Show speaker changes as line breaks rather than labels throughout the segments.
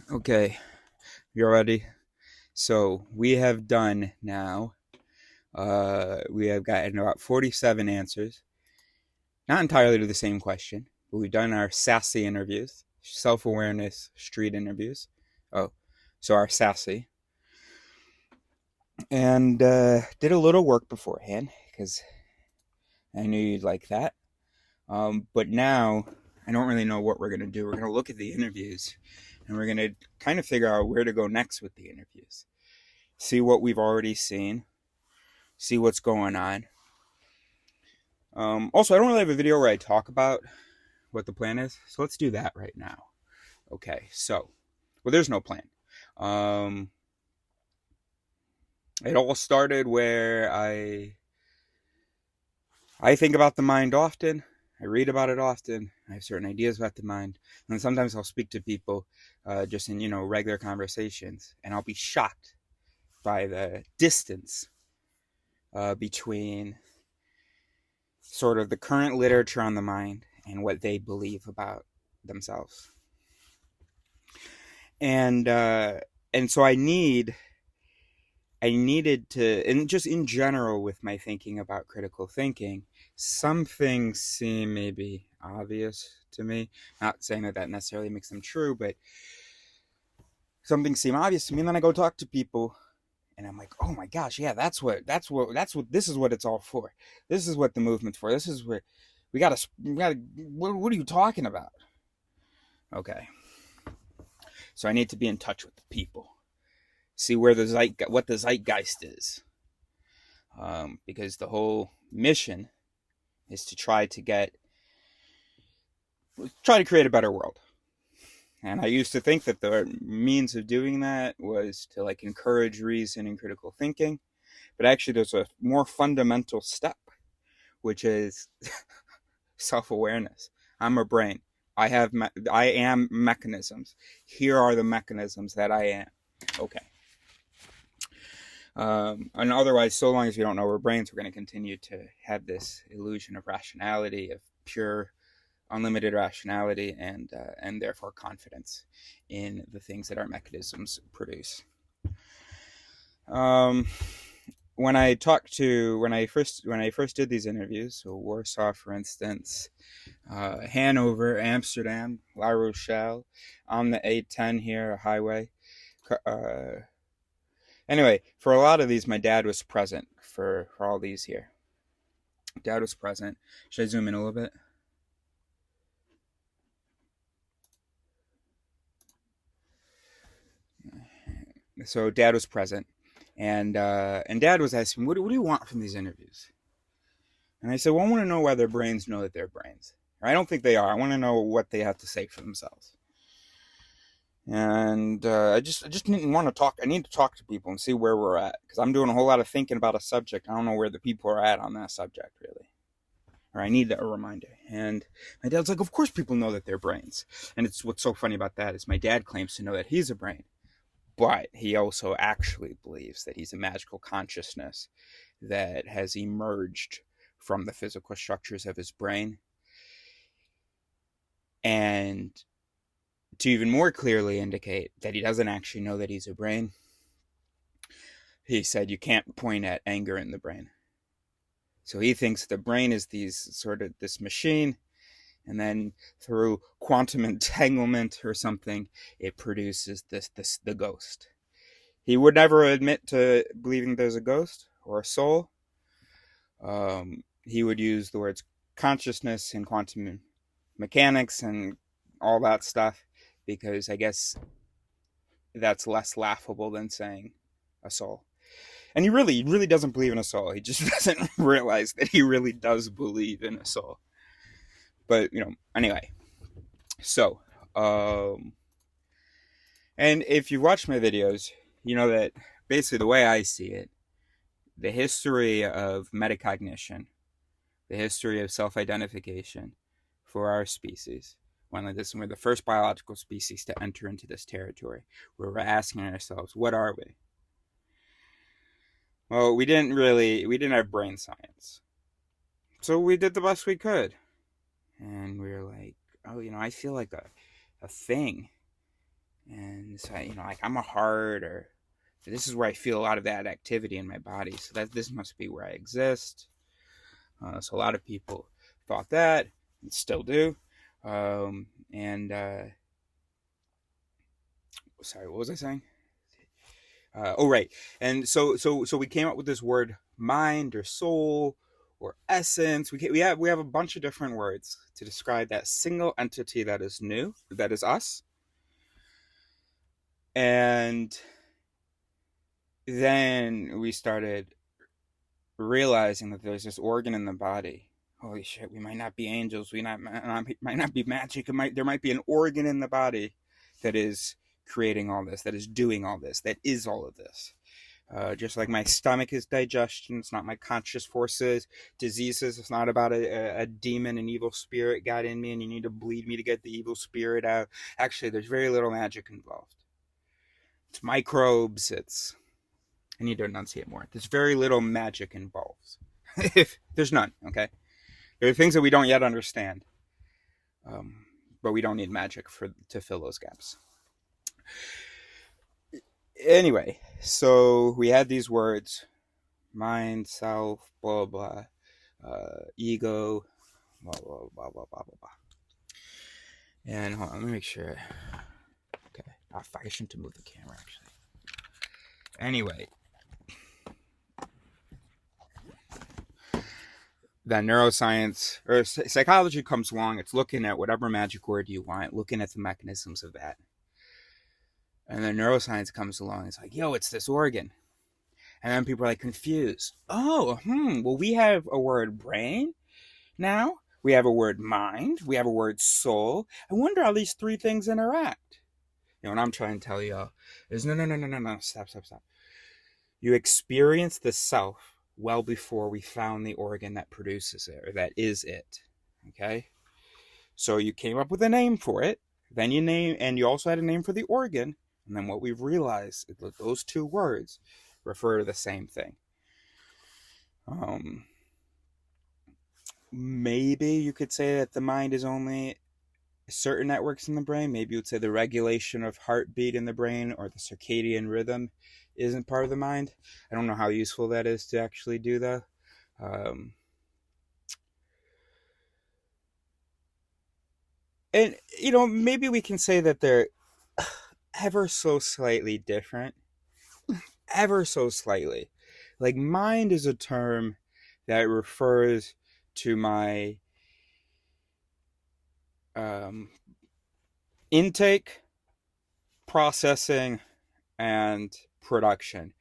Okay, you ready? So we have done now. We have gotten about 47 answers, not entirely to the same question, but we've done our sassy interviews, self-awareness street interviews. Oh, so our sassy, and did a little work beforehand because I knew you'd like that. But now I don't really know what we're gonna do. We're gonna look at the interviews, and we're gonna kind of figure out where to go next with the interviews. See what we've already seen, see what's going on. Also, I don't really have a video where I talk about what the plan is, so let's do that right now. Okay, so, well, there's no plan. Um, it all started where I think about the mind often. I read about it often. I have certain ideas about the mind, and sometimes I'll speak to people just in regular conversations, and I'll be shocked by the distance between sort of the current literature on the mind and what they believe about themselves. And so I needed to, and just in general with my thinking about critical thinking, some things seem maybe obvious to me. Not saying that that necessarily makes them true, but some things seem obvious to me. And then I go talk to people, and I'm like, oh my gosh, yeah, that's what this is what it's all for. This is what the movement's for. This is what we gotta. What are you talking about? Okay, so I need to be in touch with the people, see where what the zeitgeist is, because the whole mission is to try to create a better world. And I used to think that the means of doing that was to like encourage reason and critical thinking, but actually there's a more fundamental step, which is self-awareness. I'm a brain. I am mechanisms. Here are the mechanisms that I am. Okay. And otherwise, so long as we don't know we're brains, we're going to continue to have this illusion of rationality, of pure, unlimited rationality, and therefore confidence in the things that our mechanisms produce. Um, when I first did these interviews, so Warsaw, for instance, Hanover, Amsterdam, La Rochelle, on the A10 here, a highway. Uh, Anyway, for a lot of these, my dad was present for all these here. Dad was present. Should I zoom in a little bit? So Dad was present, and Dad was asking, what do you want from these interviews? And I said, well, I want to know why their brains know that they're brains. I don't think they are. I want to know what they have to say for themselves. And I just didn't want to talk. I need to talk to people and see where we're at because I'm doing a whole lot of thinking about a subject. I don't know where the people are at on that subject really, or I need a reminder. And my dad's like, of course people know that they're brains. And it's what's so funny about that is my dad claims to know that he's a brain, but he also actually believes that he's a magical consciousness that has emerged from the physical structures of his brain. And to even more clearly indicate that he doesn't actually know that he's a brain, he said you can't point at anger in the brain. So he thinks the brain is this machine, and then through quantum entanglement or something, it produces the ghost. He would never admit to believing there's a ghost or a soul. He would use the words consciousness and quantum mechanics and all that stuff because I guess that's less laughable than saying a soul. And he really doesn't believe in a soul. He just doesn't realize that he really does believe in a soul. But anyway. So, and if you watch my videos, you know that basically the way I see it, the history of metacognition, the history of self-identification for our species, we're the first biological species to enter into this territory, where we're asking ourselves, what are we? Well, we didn't have brain science. So we did the best we could. And we were like, oh, I feel like a thing. And so, like I'm a heart, or this is where I feel a lot of that activity in my body. So that this must be where I exist. So a lot of people thought that, and still do. And sorry, what was I saying? Oh, right. And so we came up with this word mind or soul or essence. We have a bunch of different words to describe that single entity that is new, that is us. And then we started realizing that there's this organ in the body. Holy shit, we might not be angels. Might not be magic. There might be an organ in the body that is creating all this, that is doing all this, that is all of this. Just like my stomach is digestion, it's not my conscious forces, diseases. It's not about a demon, an evil spirit got in me, and you need to bleed me to get the evil spirit out. Actually, there's very little magic involved. It's microbes. I need to enunciate more. There's very little magic involved. If there's none, okay. There are things that we don't yet understand, but we don't need magic to fill those gaps. Anyway, so we had these words: mind, self, blah blah, ego, blah blah blah blah blah blah. And hold on, let me make sure. Okay, I shouldn't move the camera actually. Anyway, then neuroscience or psychology comes along. It's looking at whatever magic word you want, looking at the mechanisms of that. And then neuroscience comes along. It's like, yo, it's this organ. And then people are like confused. Oh, well, we have a word brain now. We have a word mind. We have a word soul. I wonder how these three things interact. And I'm trying to tell y'all is no. Stop. You experience the self well before we found the organ that produces it, or that is it. Okay? So you came up with a name for it. Then you also had a name for the organ. And then what we've realized is that those two words refer to the same thing. Maybe you could say that the mind is only certain networks in the brain. Maybe you would say the regulation of heartbeat in the brain or the circadian rhythm isn't part of the mind. I don't know how useful that is to actually do that. And, maybe we can say that they're ever so slightly different. Ever so slightly. Like, mind is a term that refers to my intake, processing, and production.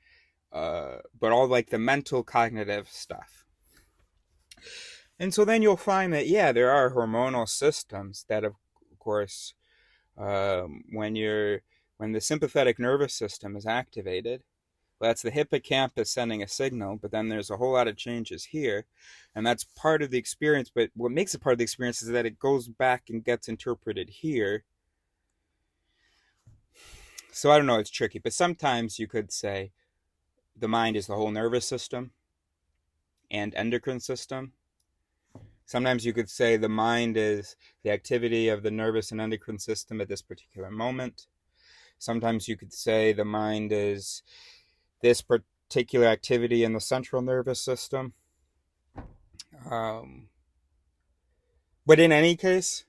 But all like the mental cognitive stuff. And so then you'll find that, yeah, there are hormonal systems that, of course, when the sympathetic nervous system is activated, well, that's the hippocampus sending a signal, but then there's a whole lot of changes here, and that's part of the experience. But what makes it part of the experience is that it goes back and gets interpreted here. So I don't know, it's tricky, but sometimes you could say the mind is the whole nervous system and endocrine system. Sometimes you could say the mind is the activity of the nervous and endocrine system at this particular moment. Sometimes you could say the mind is this particular activity in the central nervous system. But in any case,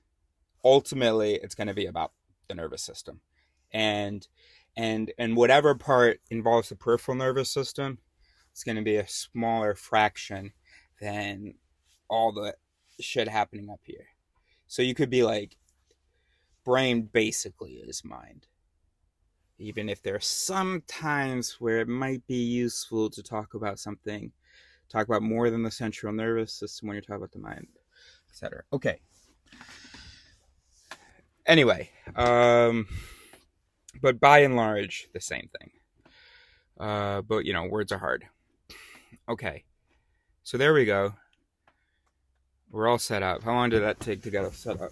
ultimately, it's going to be about the nervous system, and whatever part involves the peripheral nervous system, it's going to be a smaller fraction than all the shit happening up here. So you could be like, brain basically is mind. Even if there are some times where it might be useful to talk about more than the central nervous system when you're talking about the mind, etc. Okay. Anyway, but by and large, the same thing. But words are hard. Okay, so there we go. We're all set up. How long did that take to get us set up?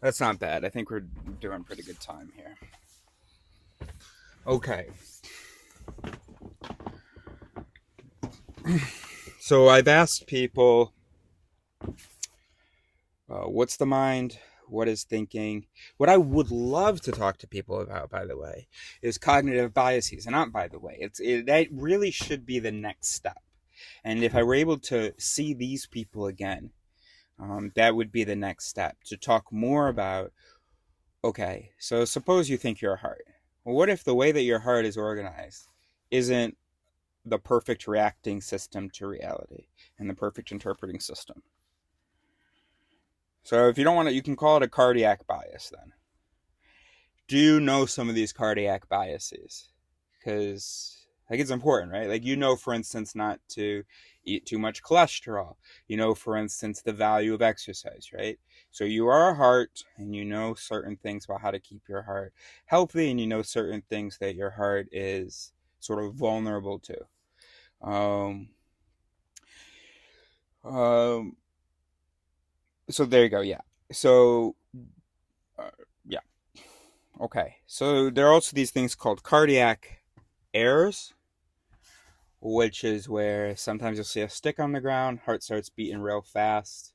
That's not bad. I think we're doing pretty good time here. Okay. So I've asked people, what's the mind? what is thinking. What I would love to talk to people about, by the way, is cognitive biases. And not by the way, that really should be the next step. And if I were able to see these people again, that would be the next step, to talk more about, okay, so suppose you think your heart. Well, what if the way that your heart is organized isn't the perfect reacting system to reality and the perfect interpreting system? So if you don't want to, you can call it a cardiac bias then. Do you know some of these cardiac biases? Because like it's important, right? Like, for instance, not to eat too much cholesterol. For instance, the value of exercise, right? So you are a heart, and you know certain things about how to keep your heart healthy, and you know certain things that your heart is sort of vulnerable to. Um, um, so there you go. Yeah. So uh, yeah. Okay. So there are also these things called cardiac errors, which is where sometimes you'll see a stick on the ground, heart starts beating real fast.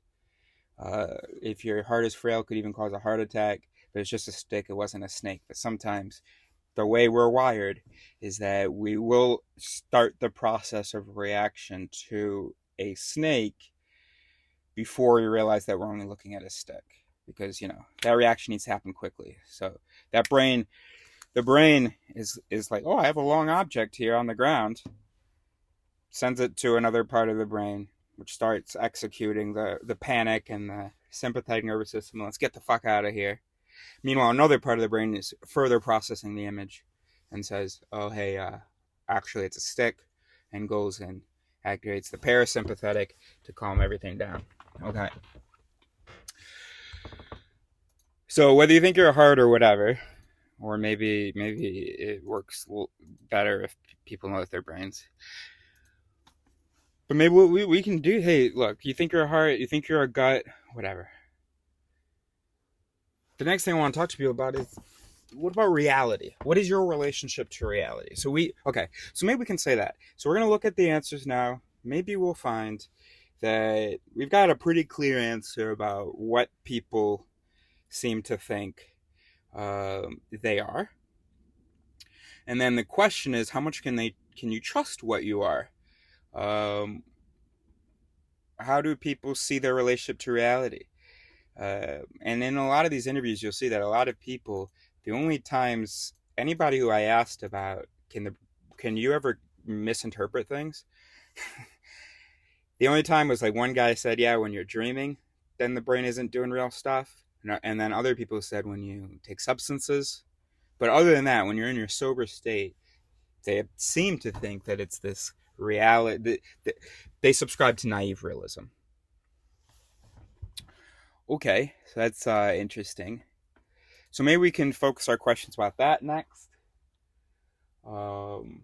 If your heart is frail, it could even cause a heart attack, but it's just a stick, it wasn't a snake. But sometimes the way we're wired is that we will start the process of reaction to a snake before we realize that we're only looking at a stick, because that reaction needs to happen quickly. So that brain the brain is like, oh, I have a long object here on the ground, sends it to another part of the brain, which starts executing the panic and the sympathetic nervous system. Let's get the fuck out of here. Meanwhile, another part of the brain is further processing the image and says, oh, hey, actually, it's a stick, and goes and activates the parasympathetic to calm everything down. Okay. So whether you think you're a heart or whatever, or maybe it works better if people know that their brains. But maybe what we can do, hey, look, you think you're a heart, you think you're a gut, whatever. The next thing I want to talk to people about is, what about reality? What is your relationship to reality? So maybe we can say that. So we're going to look at the answers now. Maybe we'll find that we've got a pretty clear answer about what people seem to think they are. And then the question is, how much can you trust what you are? Um, how do people see their relationship to reality? And in a lot of these interviews, you'll see that a lot of people, the only times anybody who I asked about, can you ever misinterpret things? The only time was like one guy said, yeah, when you're dreaming, then the brain isn't doing real stuff. And then other people said when you take substances. But other than that, when you're in your sober state, they seem to think that it's this reality. They subscribe to naive realism. Okay, so that's interesting. So maybe we can focus our questions about that next. Um,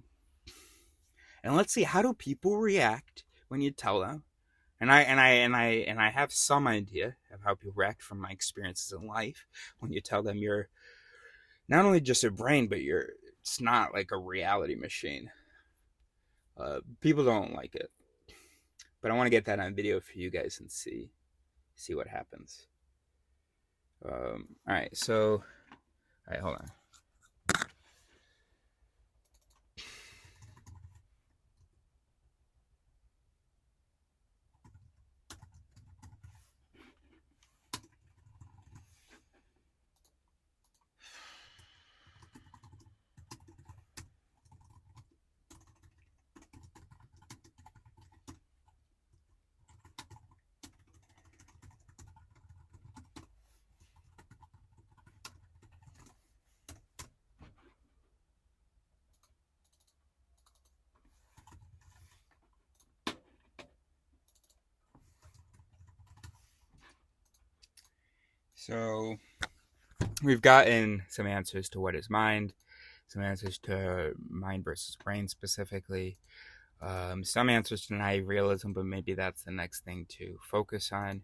and let's see, how do people react when you tell them? And I have some idea of how people react from my experiences in life when you tell them you're not only just a brain, but it's not like a reality machine. People don't like it, but I want to get that on video for you guys and see what happens. All right, so all right, hold on. So we've gotten some answers to what is mind, some answers to mind versus brain specifically, some answers to naive realism, but maybe that's the next thing to focus on.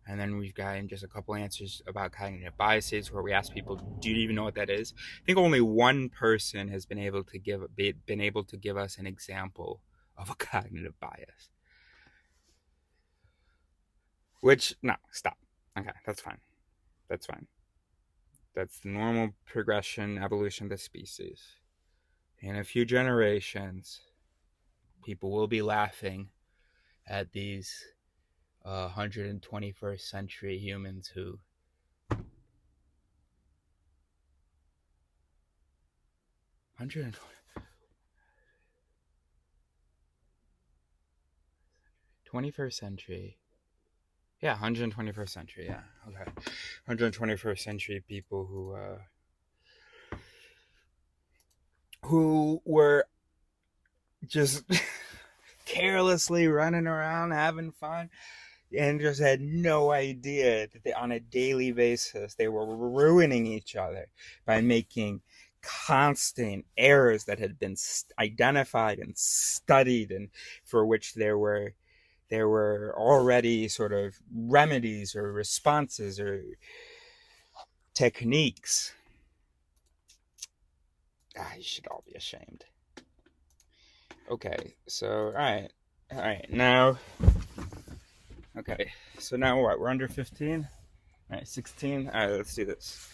And then we've gotten just a couple answers about cognitive biases, where we ask people, "Do you even know what that is?" I think only one person has been able to give us an example of a cognitive bias. Which, no, stop. Okay, that's fine. That's fine. That's the normal progression, evolution of the species. In a few generations, people will be laughing at these 121st century humans who 121st century. Yeah, 121st century. Yeah, okay. 121st century people who were just carelessly running around having fun and just had no idea that on a daily basis they were ruining each other by making constant errors that had been identified and studied, and for which there were already sort of remedies or responses or techniques. You should all be ashamed. Okay, so all right, now, okay, so now what? We're under 15. All right, 16. All right, let's do this.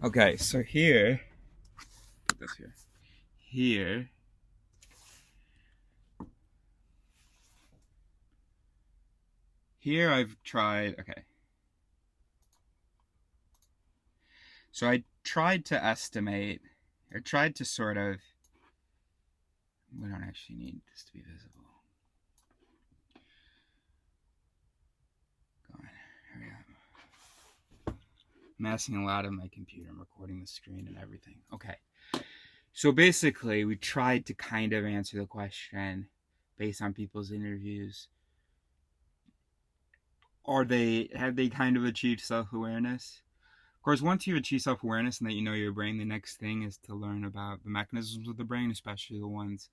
Okay, so here, put this here. Here I've tried. Okay, so I tried to estimate, or tried to sort of. We don't actually need this to be visible. Go on, hurry up. I'm asking a lot of my computer. I'm recording the screen and everything. Okay. So basically, we tried to kind of answer the question based on people's interviews. Have they kind of achieved self-awareness? Of course, once you achieve self-awareness and that you know your brain, the next thing is to learn about the mechanisms of the brain, especially the ones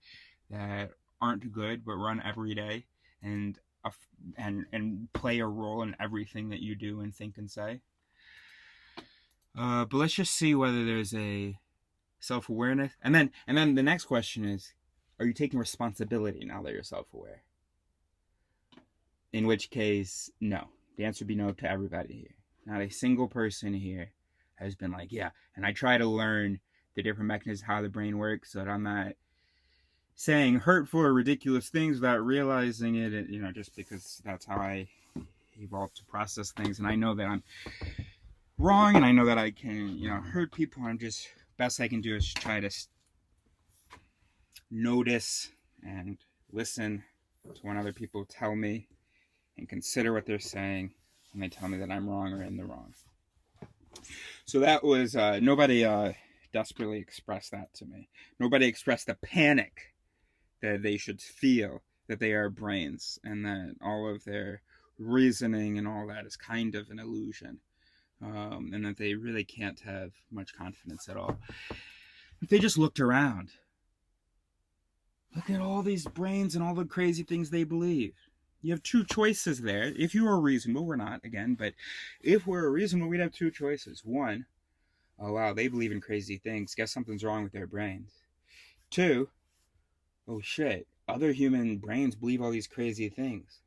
that aren't good but run every day and and play a role in everything that you do and think and say. But let's just see whether there's a self-awareness, and then the next question is, are you taking responsibility now that you're self-aware? In which case, no. The answer would be no to everybody here. Not a single person here has been like, yeah, and I try to learn the different mechanisms, how the brain works, so that I'm not saying hurtful or ridiculous things without realizing it, just because that's how I evolved to process things. And I know that I'm wrong, and I know that I can, hurt people. I'm just, best I can do is try to notice and listen to when other people tell me and consider what they're saying when they tell me that I'm wrong or in the wrong. So that was, nobody desperately expressed that to me. Nobody expressed the panic that they should feel that they are brains and that all of their reasoning and all that is kind of an illusion, and that they really can't have much confidence at all. If they just looked around, look at all these brains and all the crazy things they believe. You have two choices there. If you are reasonable, we're not, again, but if we're reasonable, we'd have two choices. One, oh wow, they believe in crazy things. Guess something's wrong with their brains. Two, oh shit, other human brains believe all these crazy things.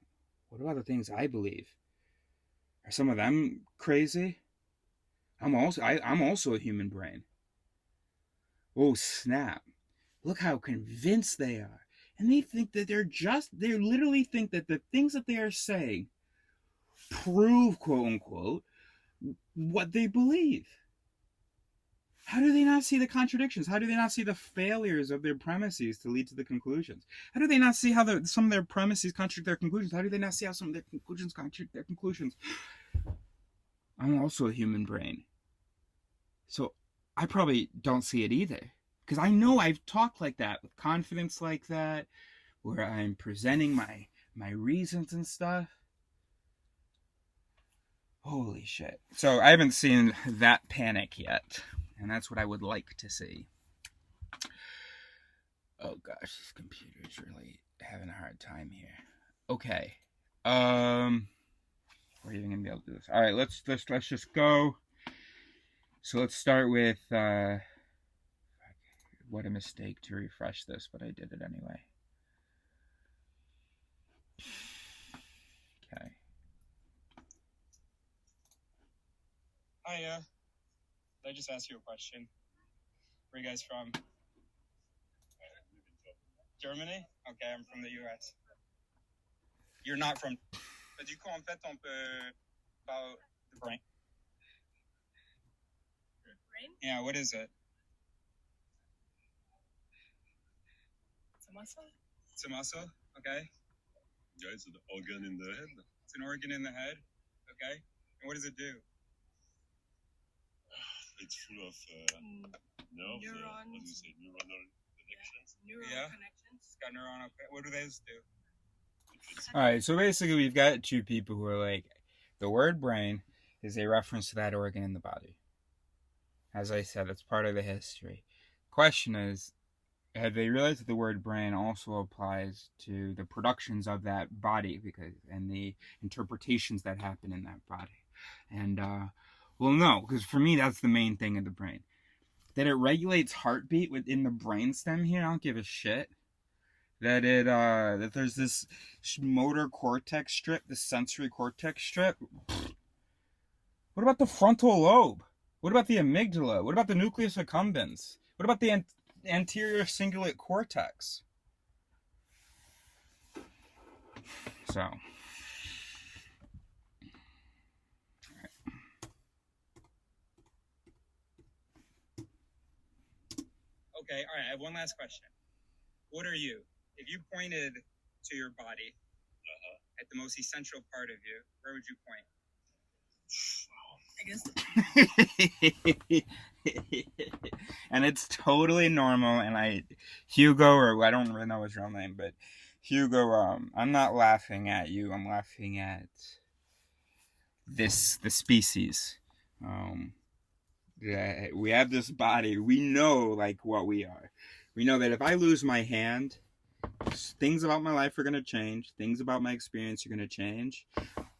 What about the things I believe? Are some of them crazy? I'm also a human brain. Oh snap. Look how convinced they are. And they think that they literally think that the things that they are saying prove, quote unquote, what they believe. How do they not see the contradictions? How do they not see the failures of their premises to lead to the conclusions? How do they not see how some of their premises contradict their conclusions? How do they not see how some of their conclusions contradict their conclusions? I'm also a human brain. So I probably don't see it either. Because I know I've talked like that, with confidence like that, where I'm presenting my reasons and stuff. Holy shit. So I haven't seen that panic yet. And that's what I would like to see. Oh gosh, this computer is really having a hard time here. Okay. We're even gonna be able to do this. Alright, let's just go. So let's start with what a mistake to refresh this, but I did it anyway. Okay. Hiya. Did I just ask you a question? Where are you guys from? Germany? Okay, I'm from the US. You're not from... Du coup, en fait, on peut... About the brain. Brain? Yeah, what is it? It's a muscle. It's a muscle? Okay. Yeah, it's an organ in the head. It's an organ in the head? Okay. And what does it do? It's full of nerves. Neurons. What do you say? Neuronal connections. Yeah. Neuronal connections. It's got neuronal... What do those do? Alright, so basically we've got two people who are like, the word brain is a reference to that organ in the body. As I said, it's part of the history. Question is, have they realized that the word brain also applies to the productions of that body and the interpretations that happen in that body? And, well, no, because for me, that's the main thing of the brain. That it regulates heartbeat within the brainstem here, I don't give a shit. That there's this motor cortex strip, this sensory cortex strip. What about the frontal lobe? What about the amygdala? What about the nucleus accumbens? What about the anterior cingulate cortex? So, okay, all right, I have one last question. What are you? If you pointed to your body at the most essential part of you, where would you point? I guess. And it's totally normal. And Hugo, or I don't really know his real name, but Hugo, I'm not laughing at you. I'm laughing at the species. Yeah, we have this body. We know like what we are. We know that if I lose my hand, things about my life are going to change. Things about my experience are going to change.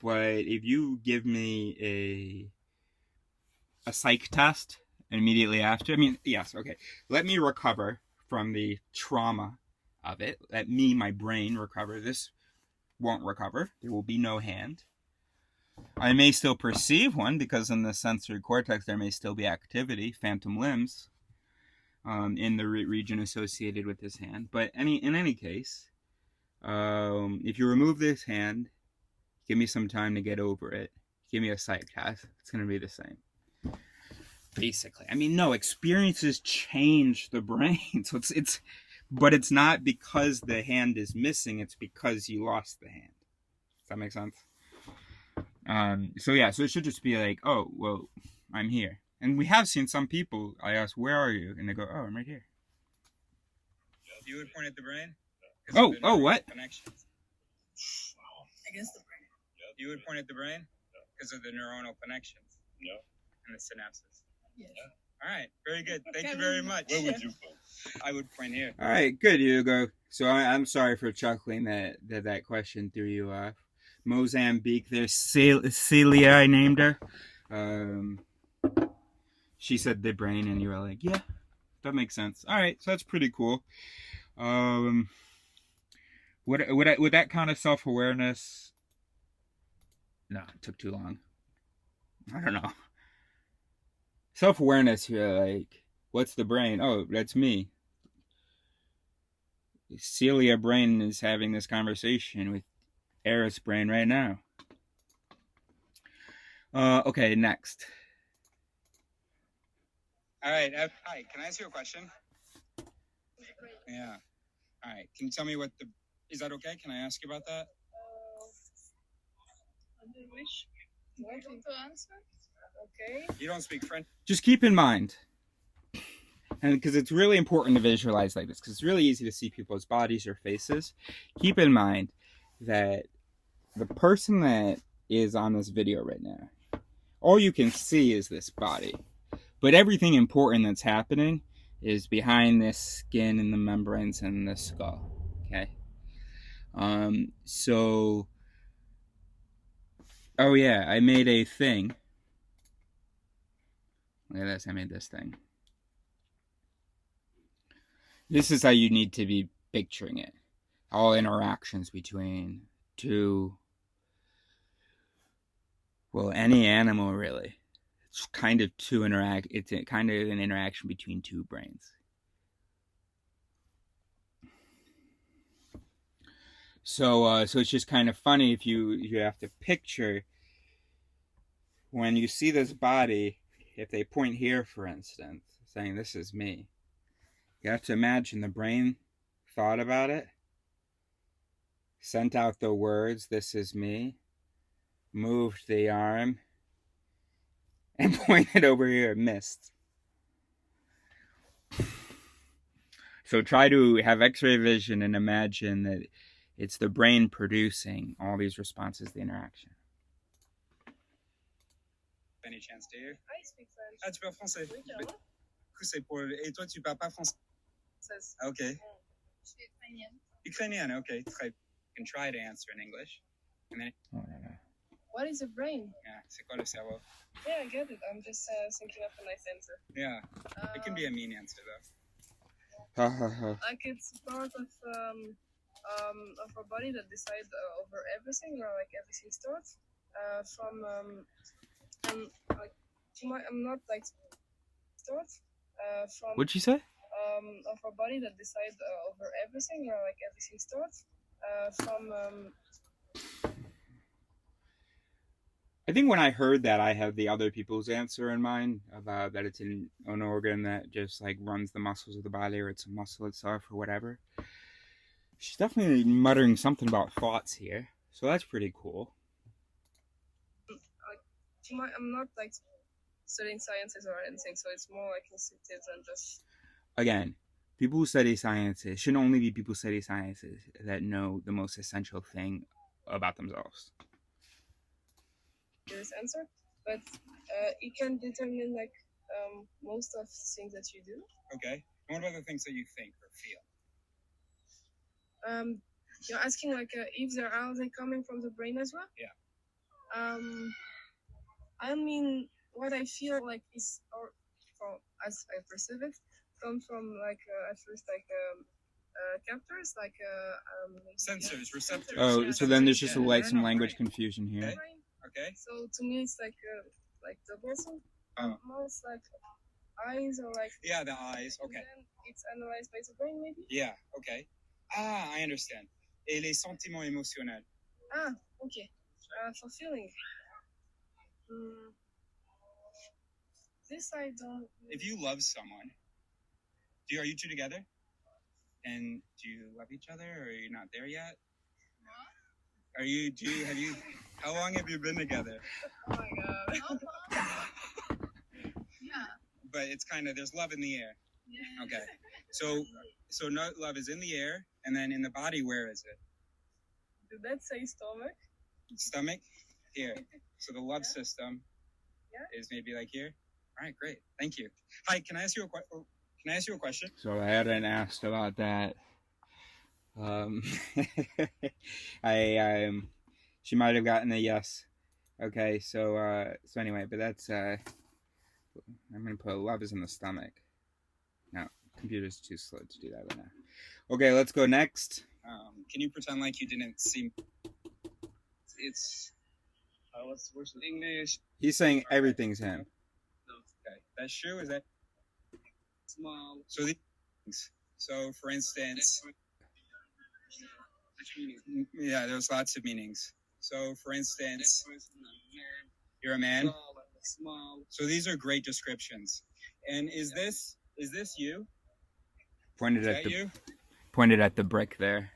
But if you give me a psych test immediately after, I mean, yes, okay. Let me recover from the trauma of it. Let me, my brain, recover. This won't recover. There will be no hand. I may still perceive one because in the sensory cortex there may still be activity, phantom limbs, in the region associated with this hand. But in any case, if you remove this hand, give me some time to get over it. Give me a psych test. It's going to be the same. Basically. I mean, no, experiences change the brain. So but it's not because the hand is missing. It's because you lost the hand. Does that make sense? So it should just be like, oh, well, I'm here. And we have seen some people, I ask, where are you? And they go, oh, I'm right here. You would point at the brain? Oh, what? Connections. I guess the brain. You would point at the brain? Because of the neuronal connections. Yeah. And the synapses. Yes. Yeah. All right, very good. Thank you very much. Where would you point? I would point here. All right, good, Hugo. So I'm sorry for chuckling that question threw you off. Mozambique, there's Celia, I named her. She said the brain, and you were like, yeah, that makes sense. All right, so that's pretty cool. Would that kind of self-awareness? No, it took too long. I don't know. Self-awareness here, like, what's the brain? Oh, that's me. Celia brain is having this conversation with Eris brain right now. Okay, next. All right. Hi, can I ask you a question? Yeah. All right. Can you tell me is that okay? Can I ask you about that? Under which? You want to answer? Okay. You don't speak French. Just keep in mind, and because it's really important to visualize like this, because it's really easy to see people's bodies or faces. Keep in mind that the person that is on this video right now, all you can see is this body. But everything important that's happening is behind this skin and the membranes and the skull. Okay? Oh yeah, I made a thing. Look at this, I made this thing. This is how you need to be picturing it. All interactions between two, well, any animal really. It's kind of two interact. It's kind of an interaction between two brains. So it's just kind of funny if you have to picture when you see this body. If they point here, for instance, saying this is me, you have to imagine the brain thought about it, sent out the words, "This is me," moved the arm, and pointed over here, missed. So try to have X-ray vision and imagine that it's the brain producing all these responses to the interaction.
Any chance, do you? I speak French. Ah, tu parles français? Oui, carrément. Du coup, c'est pour... Et toi, tu parles pas français? Ok. Je suis ukrainienne. Ukrainienne, ok. Très... You can try to answer in English. And then... What is a brain? Yeah, c'est quoi le cerveau? Yeah, I get it. I'm just thinking of a nice answer. Yeah. It can be a mean answer, though. Like it's part of our body that decides over everything, or like everything starts from like I'm not like starts from.
What'd you say?
Of our body that decides over everything, or like everything starts from.
I think when I heard that, I had the other people's answer in mind about that it's an organ that just like runs the muscles of the body, or it's a muscle itself, or whatever. She's definitely muttering something about thoughts here, so that's pretty cool.
I'm not like studying sciences or anything, so it's more like instinctive than just.
Again, people who study sciences should only be people who study sciences that know the most essential thing about themselves.
This answer, but it can determine like most of the things that you do. Okay. And what about the things that you think or feel? You're asking like if are they coming from the brain as well? Yeah. I mean, what I feel like is, or from as I perceive it, come from like at first like captors, like sensors, receptors.
Oh,
yeah,
so then there's just some language confusion here.
Okay. Okay. So to me, it's like the person, most like eyes or like. Yeah, the eyes. Okay. Then it's analyzed by the brain, maybe. Yeah. Okay. Ah, I understand. Et les sentiments émotionnels. Ah, okay. For feeling. This I don't. If you love someone, are you two together? And do you love each other, or are you not there yet? No. Have you? How long have you been together? Oh my god. Yeah. But it's kind of, there's love in the air. Yeah. Okay. So no, love is in the air, and then in the body, where is it? Did that say stomach? Stomach? Here. So the love system is maybe like here. All right, great. Thank you. Hi, can I ask you a question?
So I hadn't asked about that. She might have gotten a yes. Okay, so anyway, but that's I'm gonna put love is in the stomach. No, computer's too slow to do that right now. Okay, let's go next.
Can you pretend like you didn't see? It's what's the word in English?
He's saying everything's him.
Okay, that's true. Is that small? So so for instance, yeah, there's lots of meanings. So for instance, you're a man. So these are great descriptions. And is this you?
Pointed at the brick there.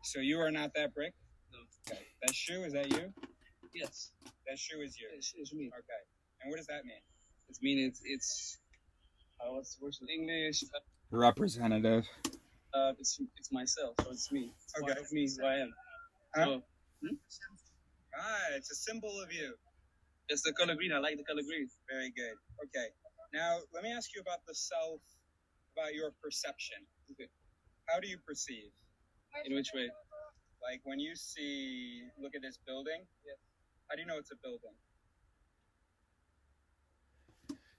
So you are not that brick? No. Okay. That shoe, is that you? Yes. That shoe is you? It's me. Okay. And what does that mean? It means it's what's the word in English?
Representative.
It's myself, so it's me. It's okay. Part of me, who I am. Huh? So, it's a symbol of you. It's the color green. I like the color green. Very good. Okay. Now, let me ask you about the self, about your perception. Okay. How do you perceive? In which way? Like when you look at this building, how do you know it's a building?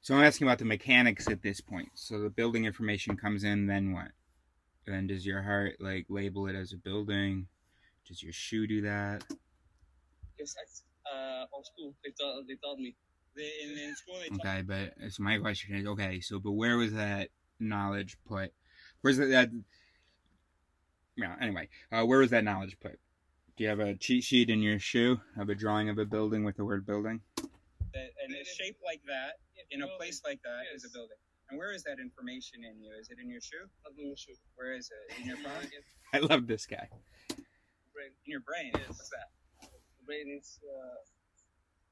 So I'm asking about the mechanics at this point. So the building information comes in, then what? Then does your heart like label it as a building? Does your shoe do that?
Yes, on school they taught me. In school, they
Okay, but it's my question is okay. So, but where was that knowledge put? Where's that? Yeah. Anyway, where was that knowledge put? Do you have a cheat sheet in your shoe of a drawing of a building with the word building?
And a shape like that, in a place like that, is a building. And where is that information in you? Is it in your shoe? Not in your shoe. Where is it? In your phone?
I love this guy.
Brain. In your brain? Yes. What's that? The brain is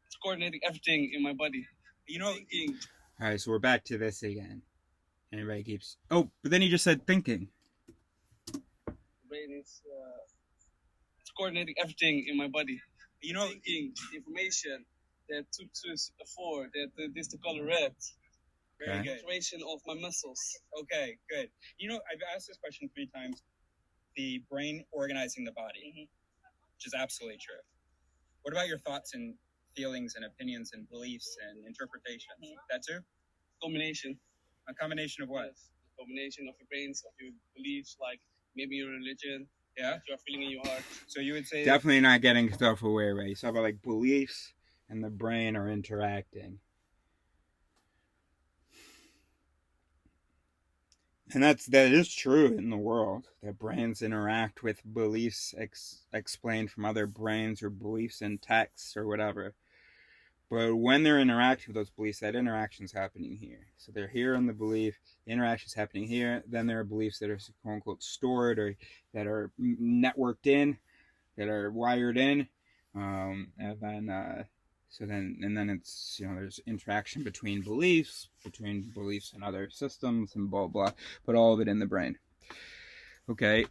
it's coordinating everything in my body. You know, thinking.
All right, so we're back to this again. Everybody keeps. Oh, but then he just said thinking.
The brain is it's coordinating everything in my body. You know, thinking information that 2 plus 4, that this the color red. Very good. Concentration of my muscles. Okay, good. You know, I've asked this question 3 times. The brain organizing the body, which is absolutely true. What about your thoughts and feelings and opinions and beliefs and interpretations? That too? Combination. A combination of what? Yes. A combination of your brains, of your beliefs, like maybe your religion. Yeah. What you are feeling in your heart. So you would say
definitely not getting stuff away, right? So about like beliefs and the brain are interacting. And that is true in the world, that brains interact with beliefs explained from other brains or beliefs in texts or whatever. But when they're interacting with those beliefs, that interaction's happening here. So they're here in the belief, the interaction's happening here. Then there are beliefs that are quote unquote stored or that are networked in, that are wired in, and then and then it's there's interaction between beliefs and other systems and blah blah, but all of it in the brain. Okay.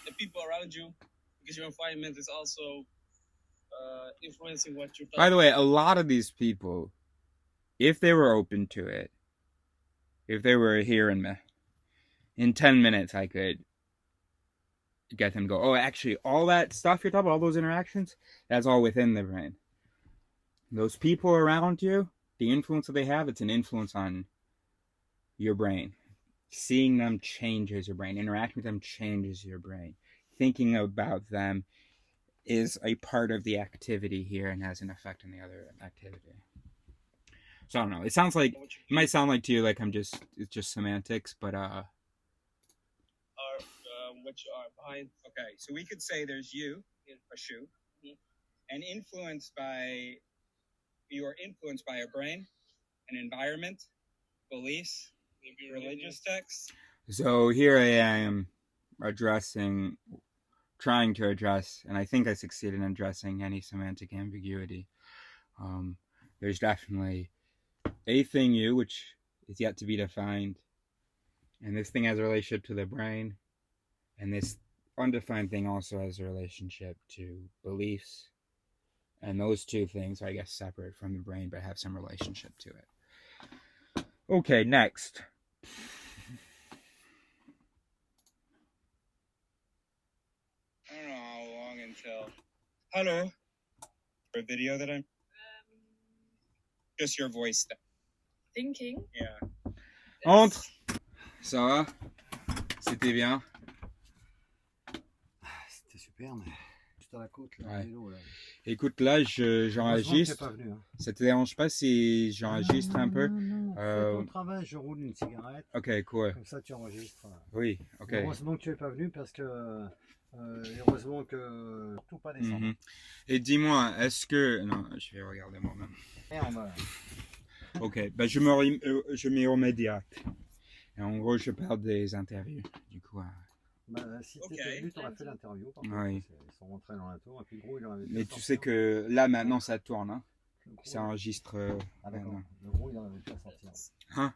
The people around you, because your environment is also influencing what you're.
By the way, a lot of these people, if they were open to it, if they were here in 10 minutes, I could get them to go, oh, actually, all that stuff you're talking about, all those interactions, that's all within the brain. Those people around you, the influence that they have, it's an influence on your brain. Seeing them changes your brain. Interacting with them changes your brain. Thinking about them is a part of the activity here and has an effect on the other activity. So I don't know. It sounds like it might sound like to you like it's just semantics, but
what you are behind. Okay, so we could say there's you, a shoe, and you're influenced by a brain, an environment, beliefs, maybe religious texts.
So here I am trying to address, and I think I succeeded in addressing any semantic ambiguity. There's definitely a thing you, which is yet to be defined, and this thing has a relationship to the brain, and this undefined thing also has a relationship to beliefs, and those two things are, I guess, separate from the brain but have some relationship to it. Okay, next.
I don't know how long until. Hello. For a video that I'm. Just your voice. Thinking. Yeah.
Entre. Ça va? C'était bien?
C'était super, mais juste à la côte, là,
ouais.
vélo, là.
Écoute, là, j'enregistre.
Pas venu, hein.
Ça te dérange pas si j'enregistre un peu?
Non. Fais ton travail, je roule une cigarette.
Ok, cool.
Comme ça, tu enregistres.
Oui, ok.
Heureusement que tu n'es pas venu parce que. Heureusement que. Tout pas descendre.
Mm-hmm. Et dis-moi, est-ce que. Non, je vais regarder moi-même.
Merde.
Ok, ben je m'y remets direct. Et en gros, je parle des interviews. Du coup.
Si t'étais venu, t'aurais fait l'interview.
Oui.
Ils sont rentrés dans la tour et puis le gros, il en avait.
Mais tu sais que là, maintenant, ça tourne. Hein. Ça enregistre.
Ah d'accord. Le gros, il n'arrivait plus à sortir.
Hein?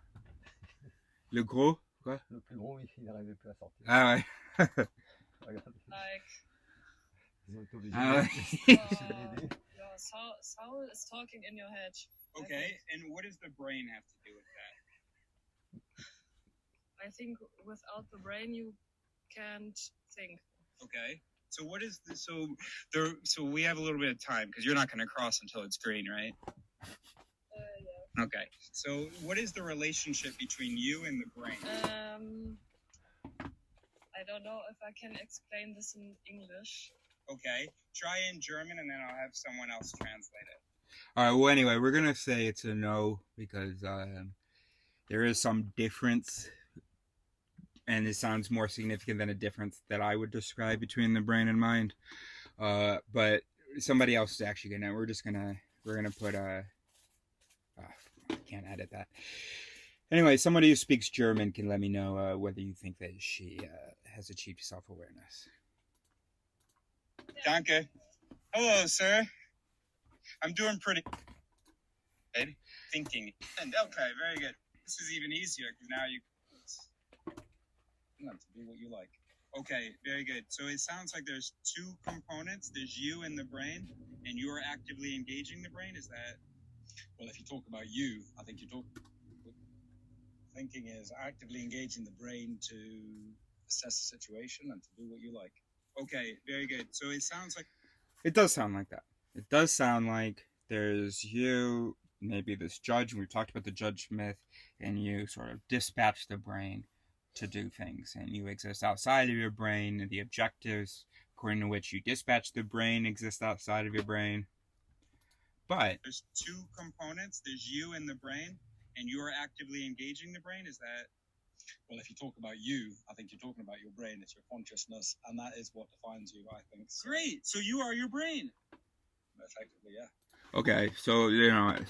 Le gros? Quoi?
Le plus gros, il n'arrivait plus à sortir.
Ah ouais.
Regardez. Ils ont été obligés
Ah ouais.
Your soul is talking in your head.
Okay, and what does the brain have to do with that?
I think without the brain you can't think.
Okay. So what is this? So we have a little bit of time because you're not going to cross until it's green, right?
Yeah.
Okay. So what is the relationship between you and the brain?
I don't know if I can explain this in English.
Okay. Try in German and then I'll have someone else translate it.
All right. Well, anyway, we're gonna say it's a no because there is some difference, and it sounds more significant than a difference that I would describe between the brain and mind. But somebody else is actually gonna. We're gonna put a. I can't edit that. Anyway, somebody who speaks German can let me know whether you think that she has achieved self-awareness.
Danke. Hello, sir. I'm doing pretty good. Thinking. And okay, very good. This is even easier because now you have to do what you like. Okay, very good. So it sounds like there's two components. There's you and the brain, and you're actively engaging the brain. Is that? Well, if you talk about you, I think you talk. Thinking is actively engaging the brain to assess the situation and to do what you like. Okay, very good. So it sounds like.
It does sound like that. It does sound like there's you, maybe this judge, and we've talked about the judge myth, and you sort of dispatch the brain to do things, and you exist outside of your brain, and the objectives according to which you dispatch the brain exist outside of your brain. But
there's two components. There's you and the brain, and you're actively engaging the brain. Is that? Well, if you talk about you, I think you're talking about your brain. It's your consciousness, and that is what defines you, I think. So, great. So you are your brain. Effectively, yeah.
Okay, so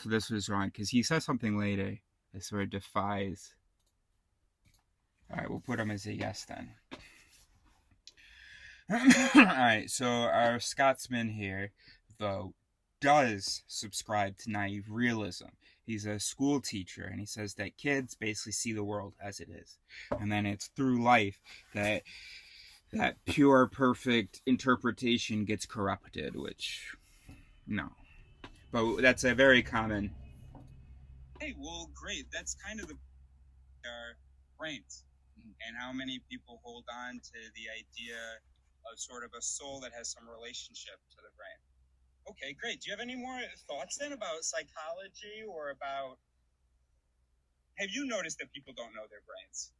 so this was wrong because he says something later that sort of defies. All right, we'll put him as a yes then. All right, so our Scotsman here, though, does subscribe to naive realism. He's a school teacher, and he says that kids basically see the world as it is, and then it's through life that pure, perfect interpretation gets corrupted. Which, no, but that's a very common.
Hey, well, great. That's kind of our brains, and how many people hold on to the idea of sort of a soul that has some relationship to the brain. Okay, great. Do you have any more thoughts then about psychology or about? Have you noticed that people don't know their brains?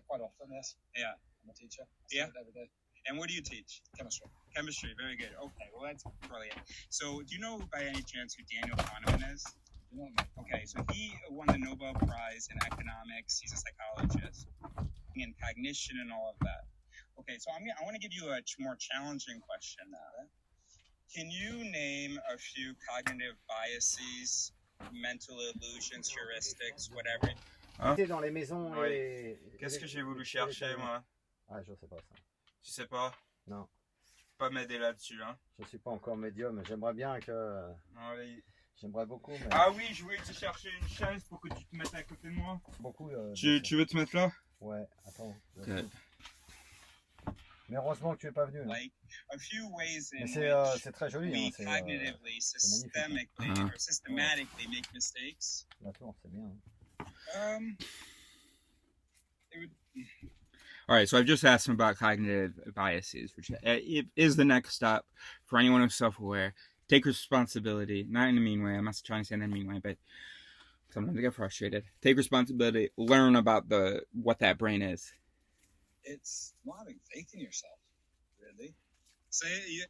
Quite often, yes. Yeah. I'm a teacher. Yeah. Every day. And what do you teach? Chemistry. Chemistry. Very good. Okay. Well, that's brilliant. So, do you know by any chance who Daniel Kahneman is? Okay. So he won the Nobel Prize in economics. He's a psychologist, and cognition and all of that. Okay. So I want to give you a more challenging question now. Can you name a few cognitive biases, mental illusions, heuristics, whatever?
Dans les maisons et...
Qu'est-ce que j'ai voulu chercher, moi?
Ah, je sais pas ça.
Tu sais pas?
Non.
Pas m'aider là-dessus, hein?
Je suis pas encore médium, j'aimerais bien que...
Oui.
J'aimerais beaucoup, mais...
Ah oui, je voulais te chercher une chaise pour que tu te mettes à côté de moi.
Beaucoup,
tu veux te mettre là?
Ouais, attends.
Okay.
Mais heureusement que tu es pas venu.
Like a few ways in
c'est très joli.
We
hein,
cognitively, systemically, or systematically make mistakes.
La tour, c'est bien.
All right, so I've just asked him about cognitive biases, which is the next step for anyone who's self-aware. Take responsibility, not in a mean way. I'm not trying to say in a mean way, but sometimes I get frustrated. Take responsibility. Learn about what that brain is.
It's not having faith in yourself, really. Say it.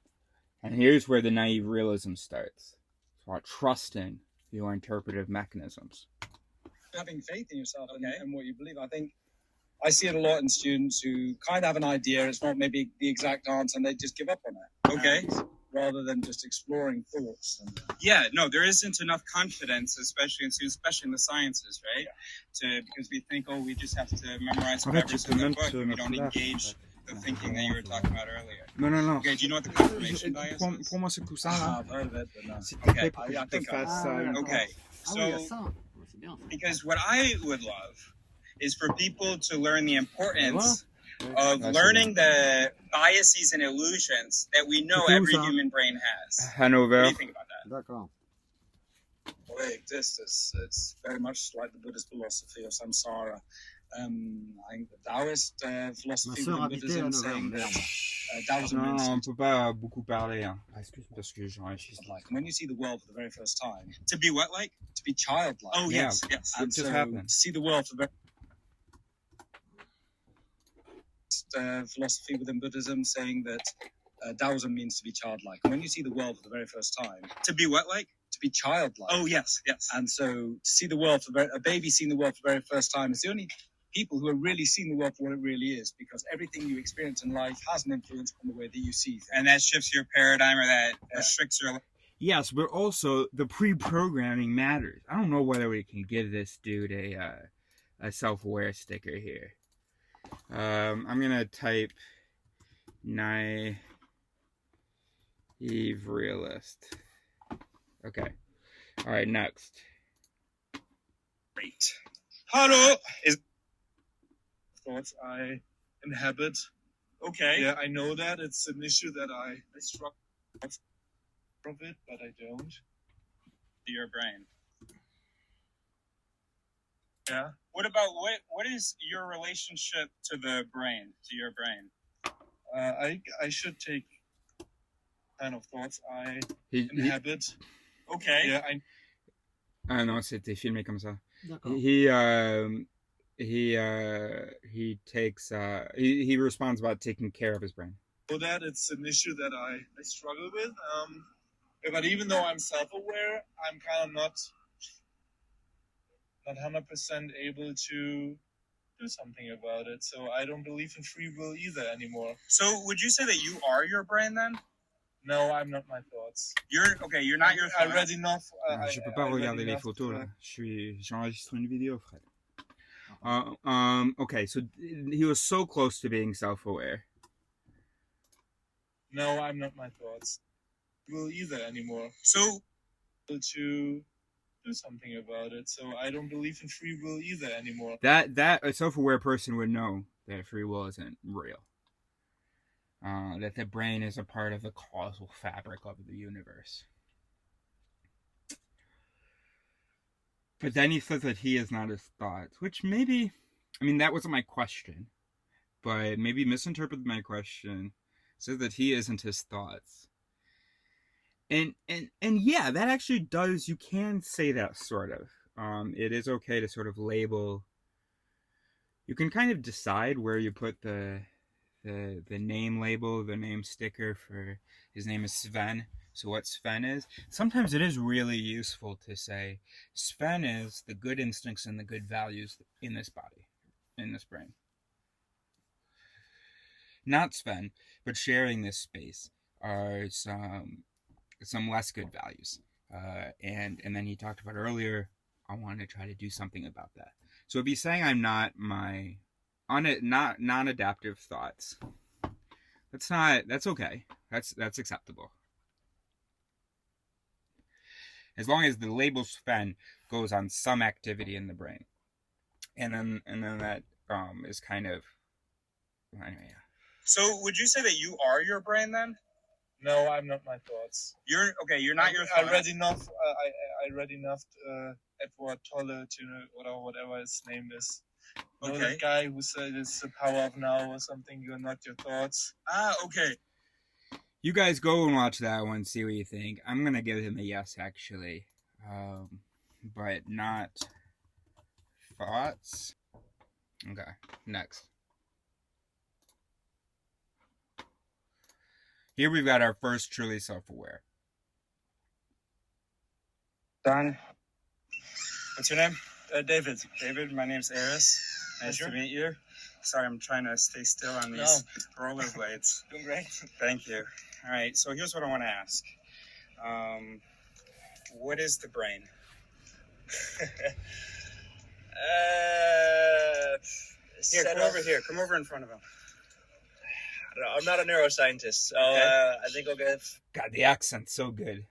And here's where the naive realism starts. It's about trusting your interpretive mechanisms.
Having faith in yourself and what you believe. I think I see it a lot in students who kind of have an idea. It's not maybe the exact answer, and they just give up on it. Okay. Rather than just exploring thoughts. Yeah, no, there isn't enough confidence, especially in the sciences, right? Because we think, we just have to memorize whatever's in the book, and we don't engage the thinking that you were talking about earlier.
Non.
Okay, do you know what the confirmation bias is?
Pour moi, ce coussin là.
I've heard of it, but no.
Okay,
I think
okay.
So, because what I would love is for people to learn the importance of learning the biases and illusions that we know every human brain has.
Hanover.
What do you think about that?
D'accord.
Well, they exist. It's very much like the Buddhist philosophy of samsara. I think the Taoist philosophy of Buddhism saying that Taoism
Non, on peut pas beaucoup parler, hein.
Excuse-moi.
Parce que j'enregistre.
Like when you see the world for the very first time. To be what like? To be childlike. Oh,
Yeah.
yes.
It just happened.
To see the world for the philosophy within Buddhism saying that Taoism means to be childlike. When you see the world for the very first time. To be what like? to be childlike.
Oh, yes, yes.
And so to see the world a baby seeing the world for the very first time is the only people who are really seeing the world for what it really is, because everything you experience in life has an influence on the way that you see things.
And that shifts your paradigm, or that restricts your...
Yes, but also the pre-programming matters. I don't know whether we can give this dude a self-aware sticker here. I'm gonna type naive realist. Okay. All right, next.
Great.
Hello. Thoughts I inhabit.
Okay.
Yeah, I know that it's an issue that I struggle with it, but I don't.
Your brain.
Yeah.
What about what is your relationship to the brain, to your brain?
I should take kind of thoughts I
He,
inhabit.
Okay.
Yeah,
ah non, c'était filmé comme ça.
D'accord.
He takes he responds about taking care of his brain.
know that it's an issue that I struggle with. But even though I'm self-aware, I'm kind of not 100% able to do something about it. So I don't believe in free will either anymore.
So would you say that you are your brain then?
No, I'm not my thoughts.
You're not your
I
thoughts.
read enough.
Je peux pas regarder les photos là. J'enregistre une vidéo, Fred. Okay, so he was so close to being self-aware.
No, I'm not my thoughts. Will either anymore.
So
To do something about it. So I don't believe in free will either anymore.
That a self-aware person would know that free will isn't real. That the brain is a part of the causal fabric of the universe. But then he says that he is not his thoughts, which maybe, I mean, that wasn't my question, but maybe misinterpreted my question. Says that he isn't his thoughts. And yeah, that actually does, you can say that sort of. It is okay to sort of label, you can kind of decide where you put the name label, the name sticker for, his name is Sven, so what Sven is. Sometimes it is really useful to say, Sven is the good instincts and the good values in this body, in this brain. Not Sven, but sharing this space are some less good values. And then he talked about earlier, I want to try to do something about that. So it'd be saying I'm not my not non-adaptive thoughts. That's okay. That's acceptable. As long as the label Sven goes on some activity in the brain. And then that is kind of, anyway, yeah.
So would you say that you are your brain then?
No, I'm not my thoughts.
You're not your
I
thoughts.
read enough. I read enough. Edward Tolle or whatever his name is. You know, the guy who said it's the power of now or something. You're not your thoughts.
Ah, okay.
You guys go and watch that one, see what you think. I'm gonna give him a yes, actually, but not thoughts. Okay, next. Here we've got our first truly self-aware.
Don, what's your name?
David.
David, my name's Eris. Nice to meet you. Sorry, I'm trying to stay still on these rollerblades.
Doing great.
Thank you. All right, so here's what I want to ask. What is the brain? Here, come over here. Come over in front of him.
I'm not a neuroscientist, so I think I'll give
God, the accent's so good.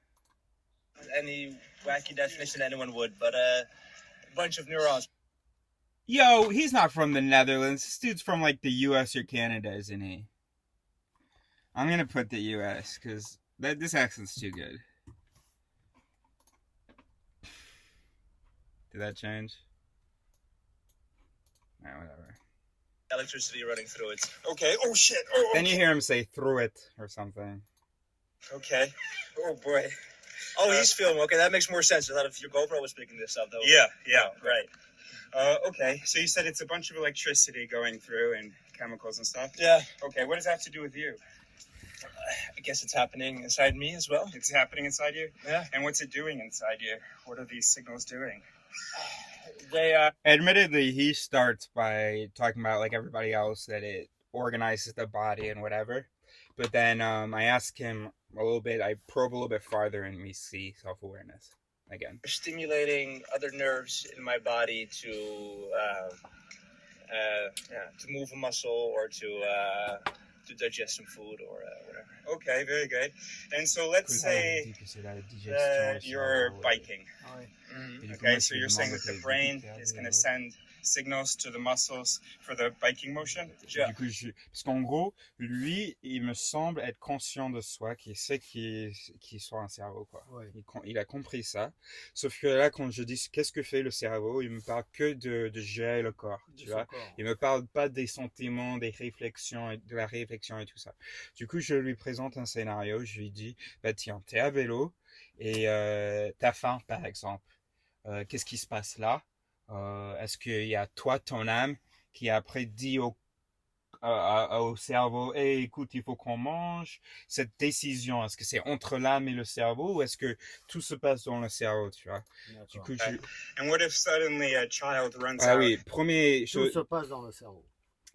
any wacky definition anyone would, but a bunch of neurons.
Yo, he's not from the Netherlands. This dude's from, like, the U.S. or Canada, isn't he? I'm gonna put the U.S., because this accent's too good. Did that change? Alright, whatever.
Electricity running through it.
Okay. Oh, shit. Oh,
Then you hear him say, through it, or something.
Okay.
oh boy.
Oh, he's filming. Okay, that makes more sense. I thought if your GoPro was picking this up, though.
Yeah,
Right.
Okay, so you said it's a bunch of electricity going through and chemicals and stuff?
Yeah.
Okay, what does that have to do with you?
I guess it's happening inside me as well.
It's happening inside you?
Yeah.
And what's it doing inside you? What are these signals doing?
They
Admittedly, he starts by talking about, like everybody else, that it organizes the body and whatever. But then I ask him a little bit, I probe a little bit farther, and we see self-awareness again.
stimulating other nerves in my body to move a muscle or to digest some food or whatever.
Okay, very good. And so let's say you're biking. Okay, so you're saying that the brain is going to send signals to the muscles for the biking motion?
Du coup, parce qu'en gros, lui, il me semble être conscient de soi, qu'il sait qu'il soit un cerveau, quoi.
Ouais.
Il a compris ça. Sauf que là, quand je dis qu'est-ce que fait le cerveau, il me parle que de gérer le corps, tu vois. Il me parle pas des sentiments, des réflexions, de la réflexion et tout ça. Du coup, je lui présente un scénario, je lui dis, bah tiens, t'es à vélo et t'as faim, par exemple. Qu'est-ce qui se passe là? Est-ce qu'il y a toi, ton âme, qui après dit au cerveau, hey, écoute, il faut qu'on mange? Cette décision, est-ce que c'est entre l'âme et le cerveau ou est-ce que tout se passe dans le cerveau, tu vois? Du coup,
And what if suddenly a child runs
ah
out?
oui,
Tout se passe dans le cerveau.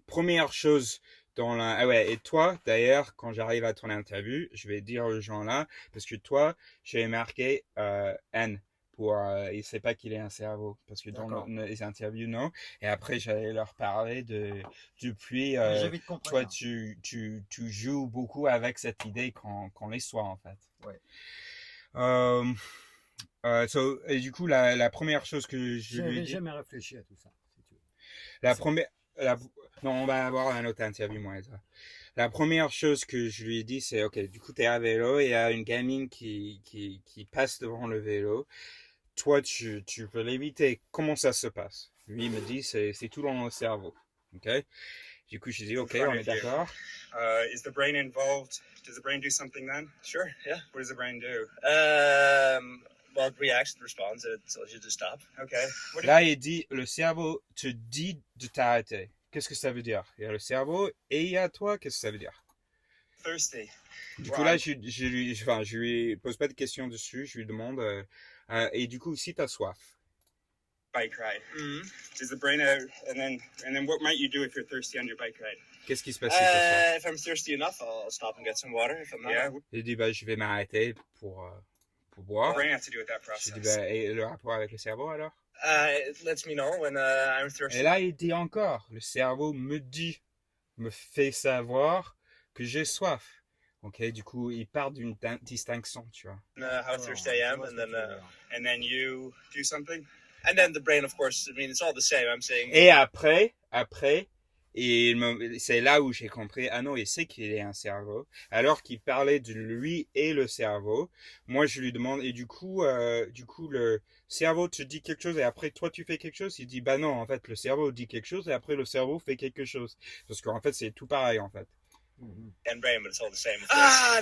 première chose dans la... Ah ouais, et toi, d'ailleurs, quand j'arrive à ton interview, je vais dire aux gens là, parce que toi, j'ai marqué N. Il sait pas qu'il est un cerveau, parce que dans les interviews, non. Et après, j'allais leur parler depuis, toi, tu joues beaucoup avec cette idée qu'on les soit, en fait.
Ouais.
Et du coup, la première chose que je lui ai dit...
jamais réfléchi à tout ça, si tu veux.
Non, on va avoir un autre interview, moi et toi. La première chose que je lui ai dit, c'est, ok, du coup, t'es à vélo et il y a une gamine qui passe devant le vélo. Toi, tu veux l'éviter. Comment ça se passe? Lui, il me dit, c'est tout dans le cerveau. Ok? Du coup, je dis, ok, on est d'accord.
Is the brain involved? Does the brain do something then?
Sure, yeah.
What does the brain do?
Well, it reacts, it responds, it tells you to stop.
Okay.
Là, il dit, le cerveau te dit de t'arrêter. Qu'est-ce que ça veut dire? Il y a le cerveau et il y a toi. Qu'est-ce que ça veut dire?
Thirsty.
Du coup, là, je lui pose pas de questions dessus. Je lui demande, et du coup, si t'as soif.
Bike ride. Does the brain and then what might you do if you're thirsty on your bike ride?
Qu'est-ce qui se passe si t'as soif?
If I'm thirsty enough, I'll stop and get some water. If I'm not,
Yeah.
Il dit, bah, je vais m'arrêter pour boire.
What does the brain have to do with that process?
Je dis, bah, et le rapport avec le cerveau, alors?
It lets me know when I'm thirsty.
Et là, il dit encore, le cerveau me fait savoir que j'ai soif. Ok, du coup, il part d'une distinction, tu vois.
How thirsty I am,
and then you do something.
And then the brain, of course. I mean, it's all the same. I'm saying.
Et après, c'est là où j'ai compris. Ah non, il sait qu'il est un cerveau. Alors qu'il parlait de lui et le cerveau. Moi, je lui demande. Et du coup, le cerveau te dit quelque chose et après toi tu fais quelque chose. Il dit bah non, en fait, le cerveau dit quelque chose et après le cerveau fait quelque chose. Parce qu'en fait, c'est tout pareil en fait.
And brain, but it's all the same.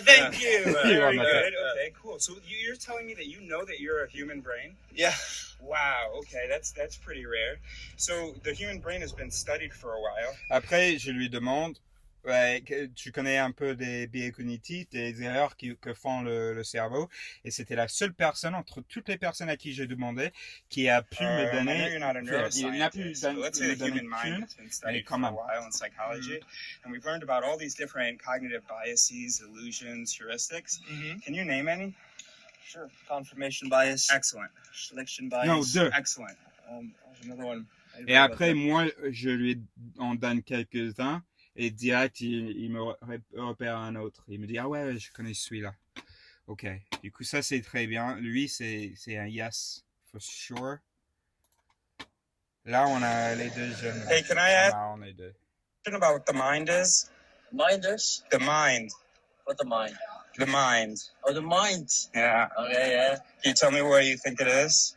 Thank you. Very good. Okay, cool. So you're telling me that you know that you're a human brain?
Yeah.
Wow. Okay, that's pretty rare. So the human brain has been studied for a while.
Après, je lui demande, ouais, tu connais un peu des biais cognitifs, des erreurs que font le cerveau, et c'était la seule personne entre toutes les personnes à qui j'ai demandé qui a pu me donner.
I know you're not a neuroscientist, but let's say the human mind has been studied for a while in psychology, and we've learned about all these different cognitive biases, illusions, heuristics. Can you name any?
Sure. Confirmation bias.
Excellent.
Selection bias.
Non, deux.
Excellent.
There's another one.
Et après, moi, je lui en donne quelques-uns. Et direct, il me repère un autre. Il me dit, ah ouais, je connais celui-là. Ok. Du coup, ça, c'est très bien. Lui, c'est un yes, for sure. Là, on a les deux jeunes.
Hey, can I ask
on est deux.
about what the mind is?
Mind is?
The mind.
What the mind?
The mind.
Oh, the mind.
Yeah.
Okay, yeah.
Can you tell me where you think it is?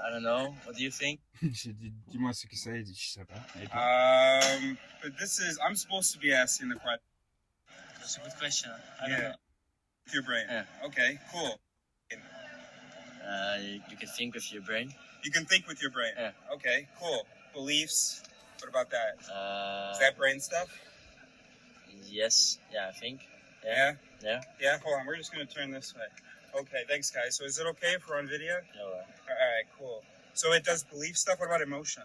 I don't know. What do you think?
J'ai dit, dis-moi ce que c'est. Il dit, je sais pas.
But I'm supposed to be asking the question.
That's a good question.
I don't know. With your brain.
Yeah.
Okay, cool.
You can think with your brain.
You can think with your brain.
Yeah.
Okay, cool. Beliefs. What about that? Is that brain stuff?
Yes. Yeah, I think.
Yeah?
Yeah.
Yeah, hold on. We're just going to turn this way. Okay, thanks, guys. So is it okay if we're on video?
Yeah.
All right, cool. So it does belief stuff. What about emotion?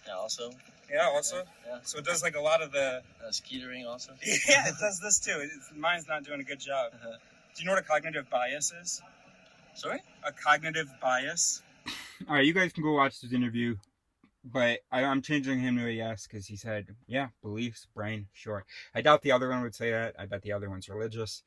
Yeah, also.
Yeah, also?
Yeah.
So it does like a lot of the...
Skittering also.
Yeah, it does this too. Mine's not doing a good job. Do you know what a cognitive bias is?
Sorry?
A cognitive bias?
All right, you guys can go watch this interview, but I'm changing him to a yes because he said, yeah, beliefs, brain, sure. I doubt the other one would say that. I bet the other one's religious.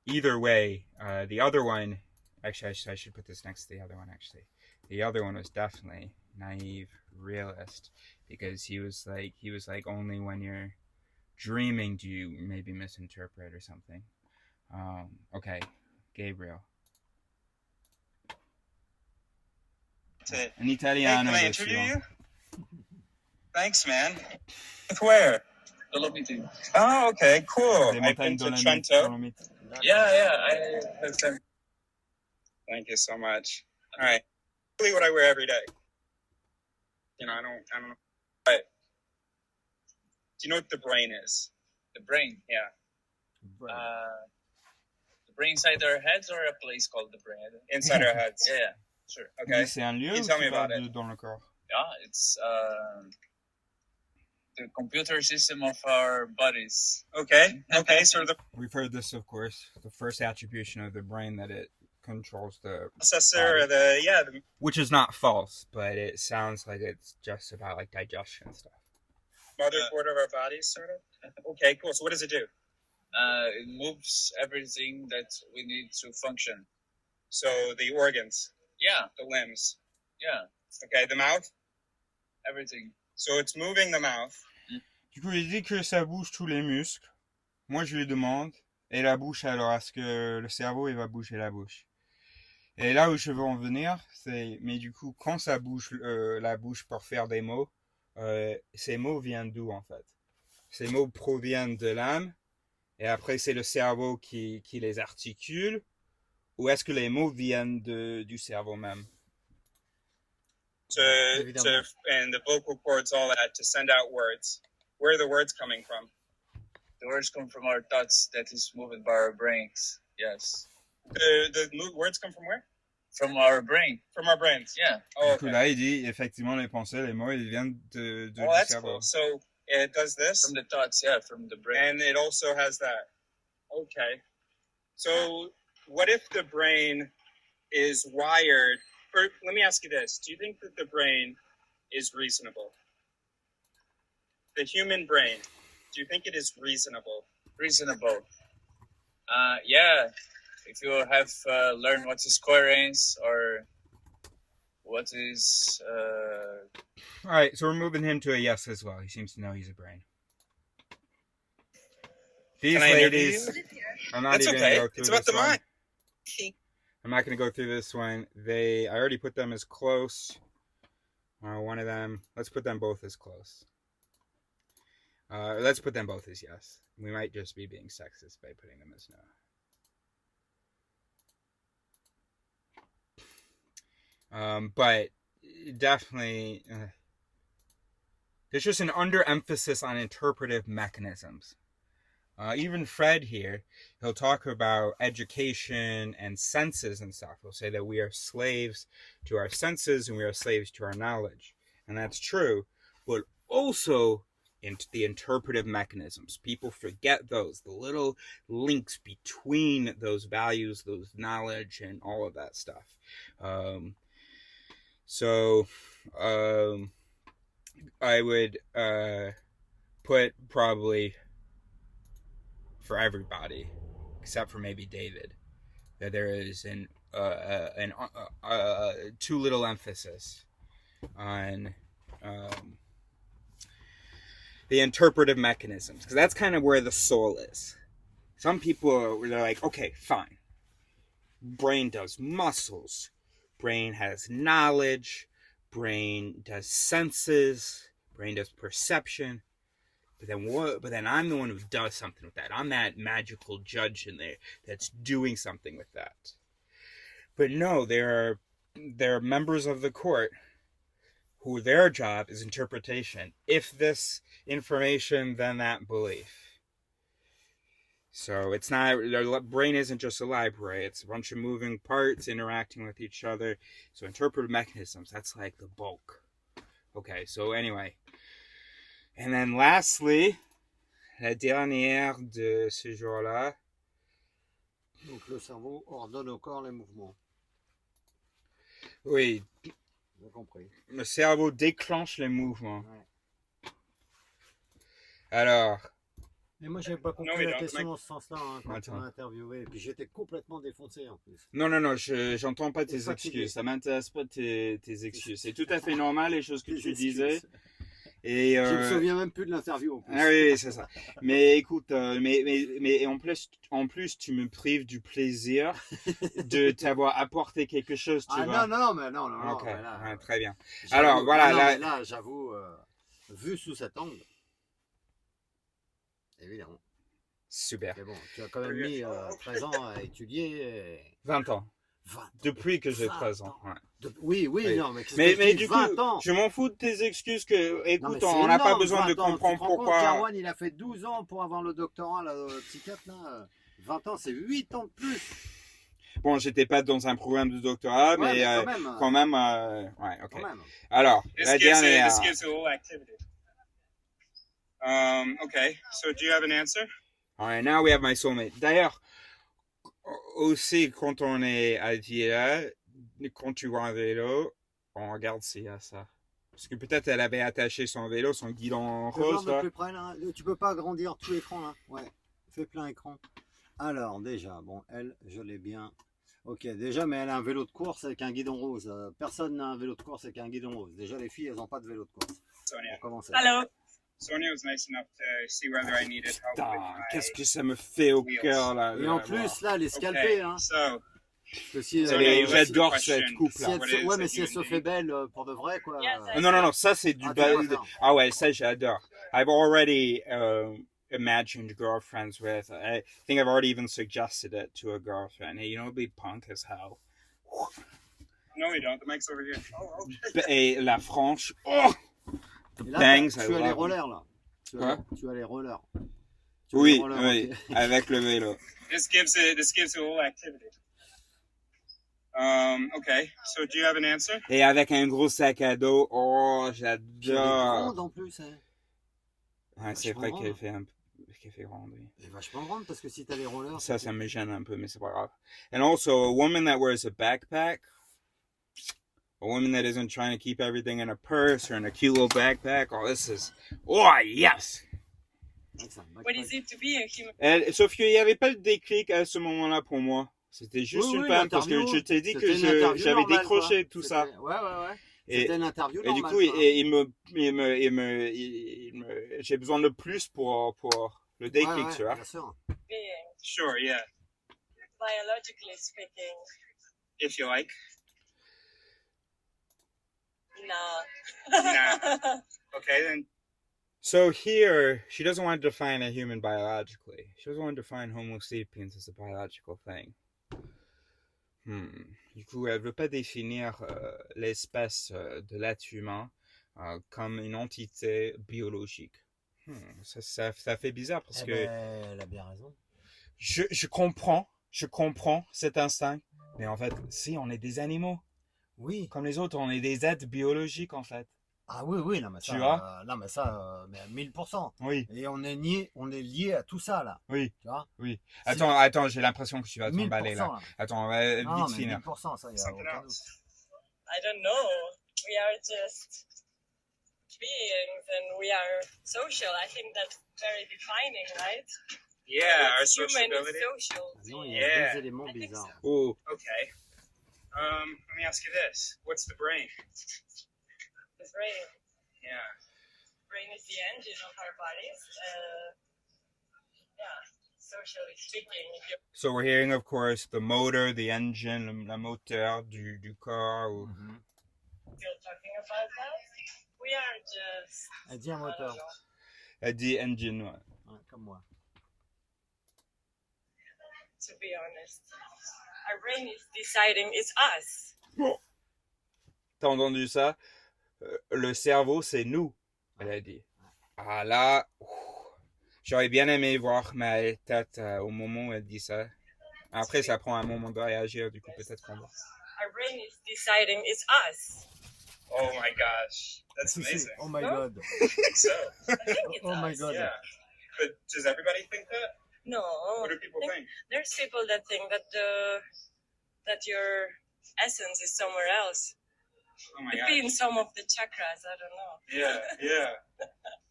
Either way, the other one, actually, I should put this next to the other one, actually. The other one was definitely naive realist because he was like, only when you're dreaming do you maybe misinterpret or something. Okay, Gabriel. In Italiano.
Hey, can I interview you? Thanks, man. Where?
Dolomiti.
Oh, okay, cool.
Des
I've been
montagnes
to
Dolomites,
Trento.
Dolomites.
Yeah.
Thank you so much. All right. Really what I wear every day. You know, I don't know. But do you know what the brain is?
The brain.
Yeah.
The brain inside our heads or a place called the brain?
Inside our heads.
Yeah. Sure.
Okay.
C'est un lieu
Can you
ou
tell me
tu
about
parles
it?
dans le corps?
Yeah, it's the computer system of our bodies.
Okay. So the
We've heard this, of course. The first attribution of the brain that it controls the
processor, the
which is not false, but it sounds like it's just about like digestion and stuff.
motherboard of our bodies, sort of. Okay, cool. So what does it do?
It moves everything that we need to function.
So the organs,
Yeah.
the limbs.
Yeah.
Okay, the mouth.
Everything.
So it's moving the mouth.
Du coup, il dit que ça bouge tous les muscles. Moi, je lui demande, et la bouche alors, est-ce que le cerveau, il va bouger la bouche? Et là où je veux en venir, c'est, mais du coup, quand ça bouge la bouche pour faire des mots, ces mots viennent d'où, en fait? Ces mots proviennent de l'âme, et après, c'est le cerveau qui les articule, ou est-ce que les mots viennent du cerveau même?
And the vocal cords, all that, to send out words. Where are the words coming from?
The words come from our thoughts that is moved by our brains. Yes.
The words come from where?
From our brain.
From our brains.
Yeah.
Oh,
Du coup, là, il dit, effectivement, les pensées, les mots, ils viennent du
that's
cerveau.
cool. So it does this.
From the thoughts, yeah, from the brain.
And it also has that. Okay. So what if the brain is wired? Or let me ask you this. Do you think that the brain is reasonable? The human brain, do you think it is reasonable?
Reasonable. Yeah. If you have learned what is coherence or what is...
All right, so we're moving him to a yes as well. He seems to know he's a brain. These
Can I
ladies, I'm not
That's
even
okay.
going to go through
It's about
this
the
one.
mind.
I'm not going to go through this one. I already put them as close. One of them, let's put them both as close. Let's put them both as yes. We might just be being sexist by putting them as no. But definitely, there's just an underemphasis on interpretive mechanisms. Even Fred here, he'll talk about education and senses and stuff. He'll say that we are slaves to our senses and we are slaves to our knowledge. And that's true, but also the interpretive mechanisms. People forget those, the little links between those values, those knowledge, and all of that stuff. I would put probably for everybody, except for maybe David, that there is too little emphasis on the interpretive mechanisms, because that's kind of where the soul is. Some people they're like, okay, fine. Brain does muscles, brain has knowledge, brain does senses, brain does perception. But then I'm the one who does something with that. I'm that magical judge in there that's doing something with that. But no, there are members of the court who their job is interpretation. If this information, then that belief. So it's not, the brain isn't just a library, it's a bunch of moving parts interacting with each other. So interpretive mechanisms, that's like the bulk. Okay, so anyway. And then lastly, la dernière de ce jour-là.
Donc le cerveau ordonne au corps les mouvements.
Oui.
J'ai compris.
Le cerveau déclenche les mouvements.
Ouais.
Alors.
Mais moi, j'avais pas compris la question dans ce sens-là hein, quand tu m'as interviewé. Et puis j'étais complètement défoncé en plus.
Non, j'entends pas tes excuses. Ça m'intéresse pas tes excuses. C'est tout à fait normal les choses que tu disais. Et
je me souviens même plus de l'interview en plus.
Ah oui, c'est ça. Mais écoute, mais en plus, tu me prives du plaisir de t'avoir apporté quelque chose. Tu vois.
Non.
Ok,
mais là,
ouais, très bien. Alors voilà,
là j'avoue, vu sous cet angle, évidemment.
Super.
Mais bon, tu as quand même mis 13 ans à étudier.
20 ans. Depuis que j'ai 13 ans. Ouais.
Oui, non,
mais du
20
coup,
ans.
je m'en fous de tes excuses que, écoute,
on
n'a pas besoin de comprendre pourquoi.
Jarwan, il a fait 12 ans pour avoir le doctorat, le psychiatre, là. 20 ans, c'est 8 ans de plus.
Bon, j'étais pas dans un programme de doctorat,
ouais,
mais quand même, ouais, ok.
Quand même.
Alors, la dernière.
This gives a little activity. Okay, so do you have an answer?
All right, now we have my soulmate. D'ailleurs, aussi, quand on est à Villa, quand tu vois un vélo, on regarde s'il y a ça. Parce que peut-être elle avait attaché son vélo, son guidon rose.
De plus près, là. Tu peux pas agrandir tout l'écran là. Ouais, fais plein écran. Alors déjà, bon, elle, je l'ai bien. Ok, déjà, mais elle a un vélo de course avec un guidon rose. Personne n'a un vélo de course avec un guidon rose. Déjà, les filles, elles n'ont pas de vélo de course.
Sonia.
Pour commencer.
Hello.
Sonia was nice enough to see whether I needed help with my
qu'est-ce que ça me fait au cœur là.
Et en plus, là, elle est scalpée.
Okay,
hein.
so,
Si,
j'adore cette coupe là.
Ouais, mais si elle se fait belle pour de vrai, quoi.
Non, ça c'est du Ah ouais, ça j'adore. I've already imagined girlfriends with. I think I've already even suggested it to a girlfriend. Hey, it'd be punk as hell.
No, we don't. The mic's over here. Oh, okay.
Et la franche. Oh!
Là,
Bangs,
tu as les rollers là. Tu as les rollers.
Oui, avec le vélo.
This gives a little activity. Okay, so do you have an answer?
Et avec un gros sac à dos, oh,
Grande
j'adore.
en plus, hein.
Ouais, c'est vrai qu'elle fait grande, oui.
Elle est vachement grande parce que si t'as les rollers.
Ça me gêne un peu, mais c'est pas grave. And also, a woman that wears a backpack, a woman that isn't trying to keep everything in a purse or in a cute little backpack, oh yes!
What is it to be a human?
Sauf qu'il n'y avait pas de déclic à ce moment-là pour moi. C'était juste une panne parce que je t'ai dit que j'avais décroché tout ça.
Ouais. C'était une interview normale.
Et du coup, j'ai besoin de plus pour le déclic, tu vois.
Bien sûr.
Sure, yeah.
Biologically speaking.
If you like.
Nah.
Okay, then.
So here, she doesn't want to define a human biologically. She doesn't want to define Homo sapiens as a biological thing. Du coup, elle veut pas définir l'espèce de l'être humain comme une entité biologique. Ça fait bizarre parce que...
Elle a bien raison.
Je comprends cet instinct. Mais en fait, si, on est des animaux.
Oui.
Comme les autres, on est des êtres biologiques en fait.
Ah oui, non mais ça,
tu vois
mais à 1000%.
Oui.
Et on est lié à tout ça là.
Oui.
Tu vois.
Oui. Attends, j'ai l'impression que tu vas t'emballer là. Attends,
non,
vite finir.
1000%, ça, y a aucun doute.
I don't know. We are just beings and we are social. I think that's very defining, right?
Yeah, our
human
sociability.
is social.
Non, il y a des éléments bizarres.
Oh.
Okay. Let me ask you this. What's the brain?
The brain.
Yeah.
Brain is the engine of our bodies. Yeah, socially speaking.
So we're hearing, of course, the motor, the engine, le moteur du corps. Ou...
Still talking about that? We are just...
Elle dit un moteur.
Elle dit engine, ouais.
Comme moi.
To be honest. Our brain is deciding it's us.
Oh. T'as entendu ça? Le cerveau, c'est nous, elle a dit. Ah là, j'aurais bien aimé voir ma tête au moment où elle dit ça. Après, ça prend un moment de réagir, du coup, peut-être qu'on va.
Our brain is deciding it's us.
Oh my gosh, that's amazing.
Oh my
No?
god.
I think so.
I think it's
Oh my
us.
god.
Yeah. But does everybody think that?
No.
What do people think?
There's people that think that that your essence is somewhere else.
Oh my
It
gosh.
be in some of the chakras. I don't know.
Yeah.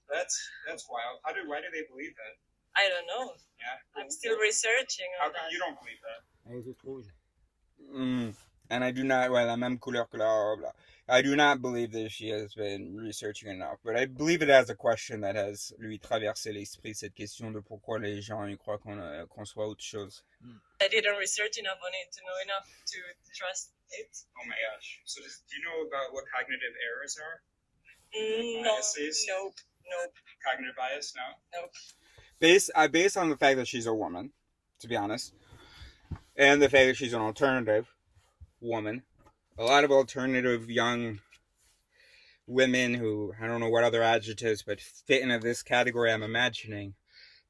That's wild. Why do they believe that?
I don't know.
Yeah.
I'm still researching
How
on
come
that.
you don't believe that?
Elle est toute rouge.
And I do not, well, la même couleur que la, blah. I do not believe that she has been researching enough, but I believe it has a question that has lui traversé l'esprit, cette question de pourquoi les gens y croient qu'on soit autre chose.
I didn't research enough on it to know enough to trust it.
Oh my gosh. So do you know about what cognitive errors are?
No.
Biases?
Nope.
Cognitive bias? No?
Nope.
Based on the fact that she's a woman, to be honest, and the fact that she's an alternative woman, a lot of alternative young women who, I don't know what other adjectives, but fit into this category I'm imagining,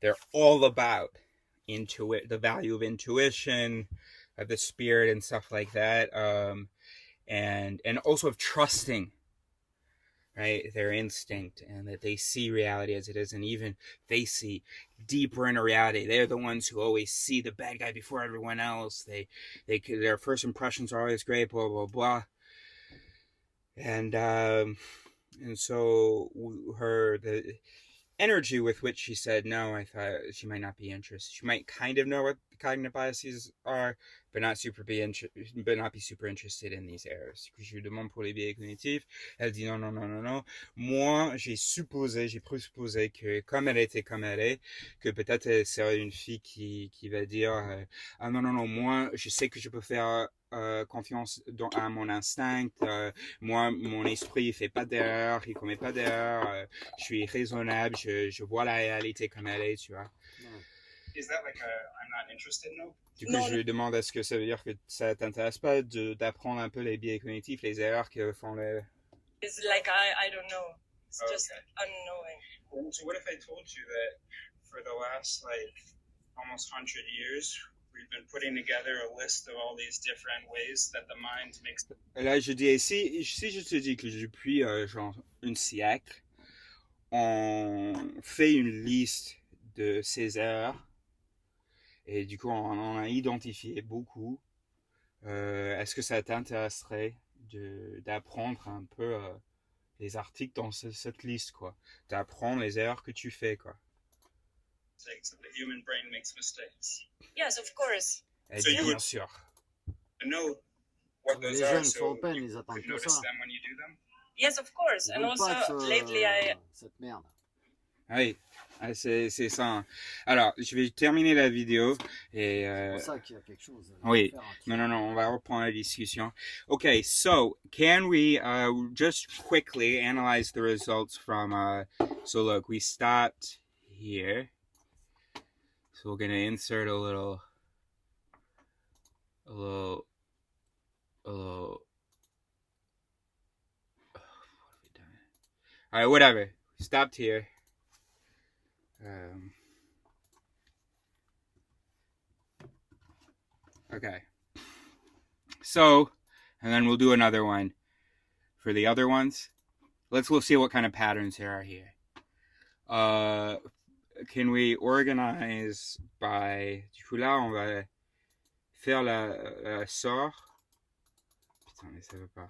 they're all about the value of intuition, of the spirit and stuff like that, and also of trusting, right, their instinct, and that they see reality as it is, and even they see deeper into reality. They're the ones who always see the bad guy before everyone else. Their first impressions are always great, blah blah blah, and so the energy with which she said no, I thought she might not be interested. She might kind of know what cognitive biases are, but not be super interested in these errors. Je lui demande pour les biais cognitifs. Elle dit non. Moi, j'ai présupposé que comme elle était comme elle est, que peut-être elle serait une fille qui va dire ah non, moi, je sais que je peux faire confiance à mon instinct. Moi, mon esprit fait pas d'erreur, il commet pas d'erreur. Je suis raisonnable, je vois la réalité comme elle est, tu vois.
Is that like a I'm not interested no?
Du coup, je lui demande est-ce que ça veut dire que ça t'intéresse pas d'apprendre un peu les biais cognitifs, les erreurs que font les...
It's like I don't know. It's just unknowing.
So what if I told you that for the last like almost 100 years we've been putting together a list of all these different ways that the mind makes...
Là, je dis, si je te dis que depuis genre un siècle, on fait une liste de ces erreurs, et du coup, on en a identifié beaucoup. Est-ce que ça t'intéresserait d'apprendre un peu les articles dans cette liste, quoi? D'apprendre les erreurs que tu fais, quoi.
The human brain makes mistakes.
Yes, of course.
Et
So
bien sûr.
Know what
Les
those are,
jeunes
so
sont open, ils
you
attendent
could
que
notice
ça.
them when you do them.
Yes, of course.
Ils
And
veulent pas
also
de
lately
cette merde.
Oui, c'est ça. Alors, je vais terminer la vidéo et...
C'est pour ça qu'il y a quelque chose.
Oui, non, on va reprendre la discussion. Okay, so can we just quickly analyze the results from... so look, we stopped here. So we're going to insert a little... All right, whatever. Stopped here. Okay. So, and then we'll do another one for the other ones. We'll see what kind of patterns there are here. Can we organize by... Du coup là, on va faire la sort. Putain, mais ça veut pas.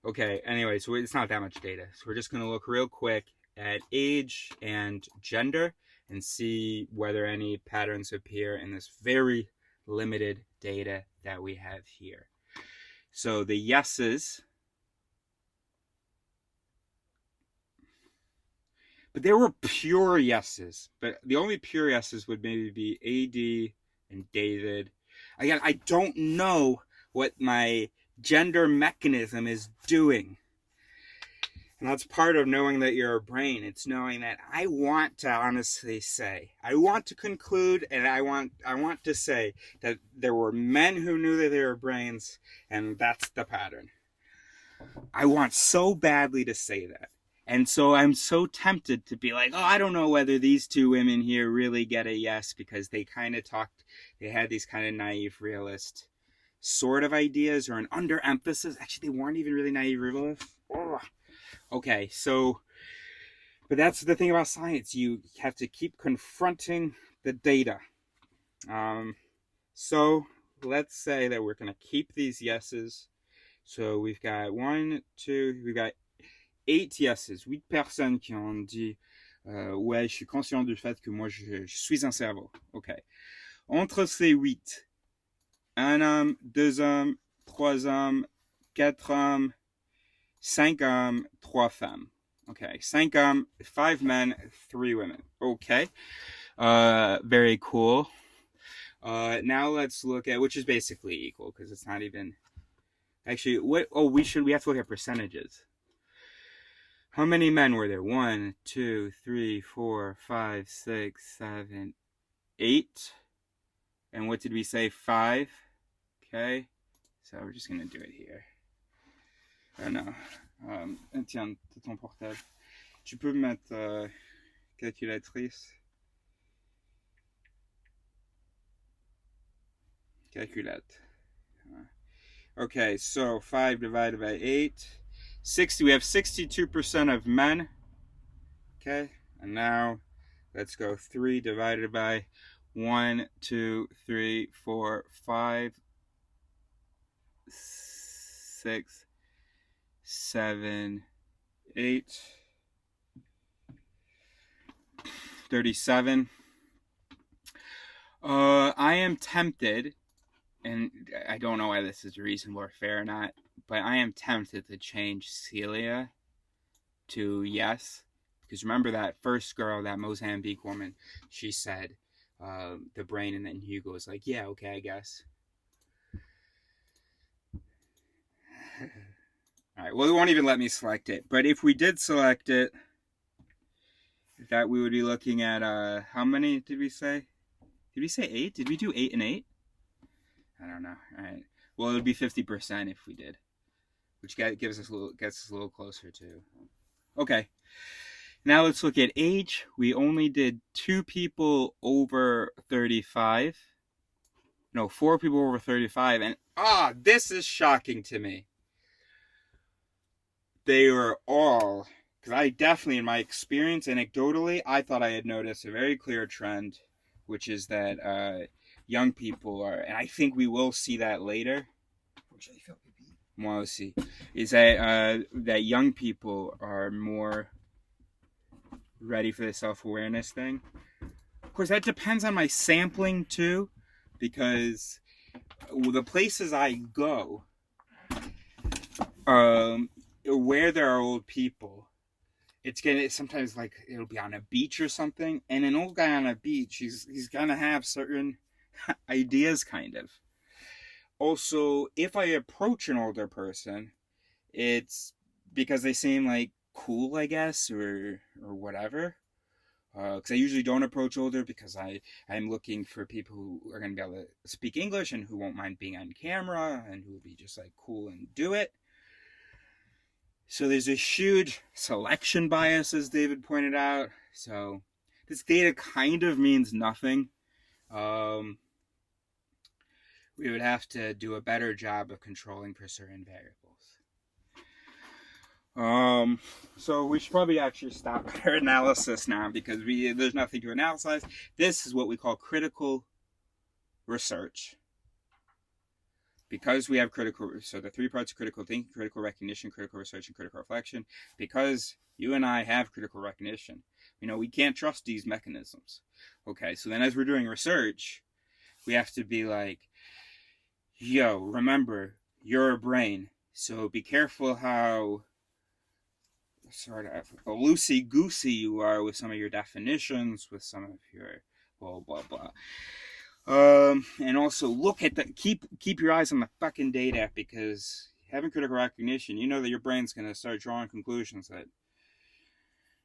Okay, anyway, so it's not that much data. So we're just going to look real quick at age and gender and see whether any patterns appear in this very limited data that we have here. So the yeses, but there were pure yeses, but the only pure yeses would maybe be AD and David. Again, I don't know what my gender mechanism is doing. And that's part of knowing that you're a brain. It's knowing that I want to honestly say, I want to conclude, and I want to say that there were men who knew that they were brains, and that's the pattern. I want so badly to say that. And so I'm so tempted to be like, oh, I don't know whether these two women here really get a yes, because they kind of talked, they had these kind of naive realist sort of ideas, or an underemphasis. Actually, they weren't even really naive realists. Okay, so, but that's the thing about science. You have to keep confronting the data. So let's say that we're going to keep these yeses. So we've got we've got 8 yeses, 8 personnes qui ont dit ouais, je suis conscient du fait que moi je suis un cerveau. Ok. Entre ces 8, un homme, 2 hommes, 3 hommes, 4 hommes, 5 hommes, 3 femmes. Okay, 5 hommes, 5 men, 3 women. Okay. Very cool. Now let's look at, which is basically equal because it's not even actually what. Oh, we have to look at percentages. How many men were there? 1, 2, 3, 4, 5, 6, 7, 8. And what did we say? 5. Okay. So we're just gonna do it here. Oh no. Tiens, ton portable. Tu peux mettre calculatrice. Calculate. Okay, so 5 divided by 8. 60. We have 62% of men. Okay, and now let's go 3 divided by 1, 2, 3, 4, 5, 6, 7, 8, 37. I am tempted, and I don't know why this is reasonable or fair or not, but I am tempted to change Celia to yes. Because remember that first girl, that Mozambique woman, she said the brain, and then Hugo was like, yeah, okay, I guess. Alright, well, it won't even let me select it. But if we did select it, that we would be looking at, how many did we say? Did we say 8? Did we do 8 and 8? I don't know. Alright. Well, it would be 50% if we did. Which gets us a little closer to. Okay. Now let's look at age. We only did 2 people over 35. No, 4 people over 35. And, this is shocking to me. They were all, because I definitely, in my experience, anecdotally, I thought I had noticed a very clear trend, which is that young people are, and I think we will see that later. Moi aussi. Is that young people are more ready for the self-awareness thing. Of course, that depends on my sampling too, because the places I go, where there are old people, it's gonna sometimes, like, it'll be on a beach or something, and an old guy on a beach, he's gonna have certain ideas, kind of. Also, if I approach an older person, it's because they seem like cool, I guess, or whatever. Because I usually don't approach older because I'm looking for people who are going to be able to speak English and who won't mind being on camera and who will be just like cool and do it. So there's a huge selection bias, as David pointed out. So this data kind of means nothing. We would have to do a better job of controlling for certain variables. So we should probably actually stop our analysis now, because there's nothing to analyze. This is what we call critical research. Because we have so the 3 parts of critical thinking: critical recognition, critical research, and critical reflection. Because you and I have critical recognition, we can't trust these mechanisms. Okay, so then as we're doing research, we have to be like, yo, remember, you're a brain, so be careful how sort of loosey-goosey you are with some of your definitions, with some of your blah, blah, blah. And also look at keep your eyes on the fucking data, because having critical recognition, you know that your brain's going to start drawing conclusions that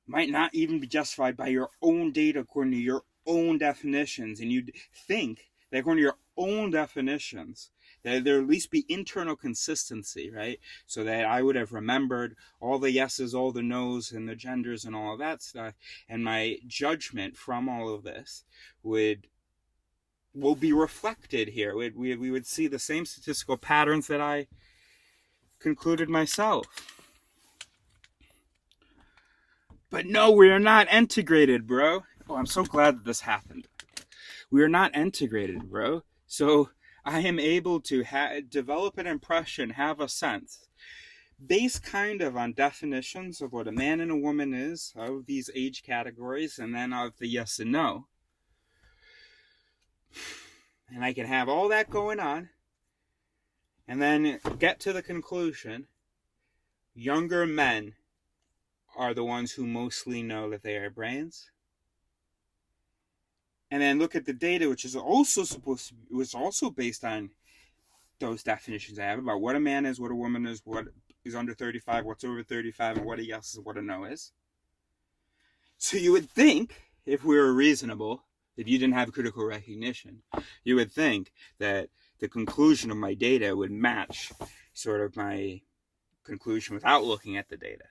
might not even be justified by your own data according to your own definitions, and you'd think that according to your own definitions That there at least be internal consistency, right? So that I would have remembered all the yeses, all the nos, and the genders and all of that stuff. And my judgment from all of this will be reflected here. We would see the same statistical patterns that I concluded myself. But no, we are not integrated, bro. Oh, I'm so glad that this happened. We are not integrated, bro. So I am able to develop an impression, have a sense, based kind of on definitions of what a man and a woman is, of these age categories, and then of the yes and no. And I can have all that going on, and then get to the conclusion, younger men are the ones who mostly know that they are brains. And then look at the data, which is also was also based on those definitions I have about what a man is, what a woman is, what is under 35, what's over 35, and what a yes is, what a no is. So you would think, if we were reasonable, if you didn't have critical recognition, you would think that the conclusion of my data would match sort of my conclusion without looking at the data.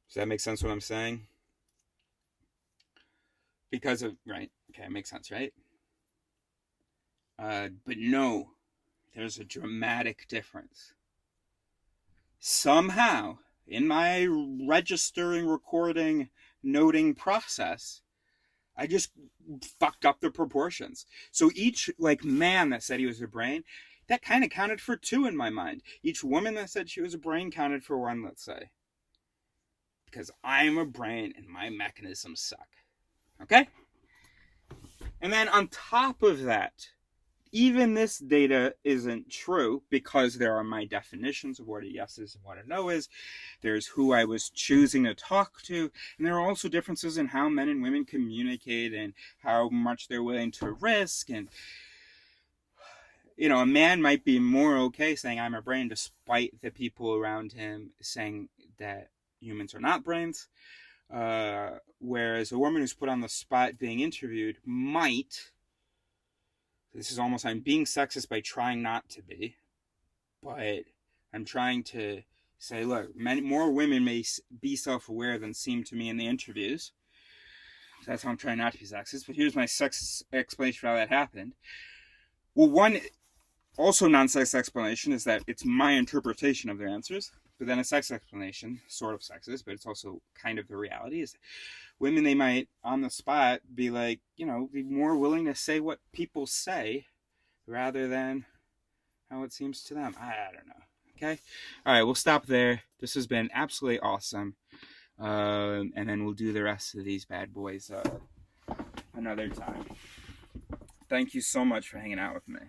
Does that make sense what I'm saying? Because of, right, okay, it makes sense, right? But no, there's a dramatic difference. Somehow, in my registering, recording, noting process, I just fucked up the proportions. So each, like, man that said he was a brain, that kind of counted for 2 in my mind. Each woman that said she was a brain counted for 1, let's say. Because I'm a brain and my mechanisms suck. Okay? And then on top of that, even this data isn't true because there are my definitions of what a yes is and what a no is. There's who I was choosing to talk to. And there are also differences in how men and women communicate and how much they're willing to risk. And, you know, a man might be more okay saying I'm a brain despite the people around him saying that humans are not brains. Whereas a woman who's put on the spot being interviewed might, this is almost, I'm being sexist by trying not to be, but I'm trying to say, look, more women may be self-aware than seem to me in the interviews. So that's how I'm trying not to be sexist. But here's my sex explanation for how that happened. Well, one also non-sex explanation is that it's my interpretation of their answers. But then a sex explanation, sort of sexist, but it's also kind of the reality, is women, they might, on the spot, be like, you know, be more willing to say what people say rather than how it seems to them. I don't know. Okay? All right, we'll stop there. This has been absolutely awesome. And then we'll do the rest of these bad boys another time. Thank you so much for hanging out with me.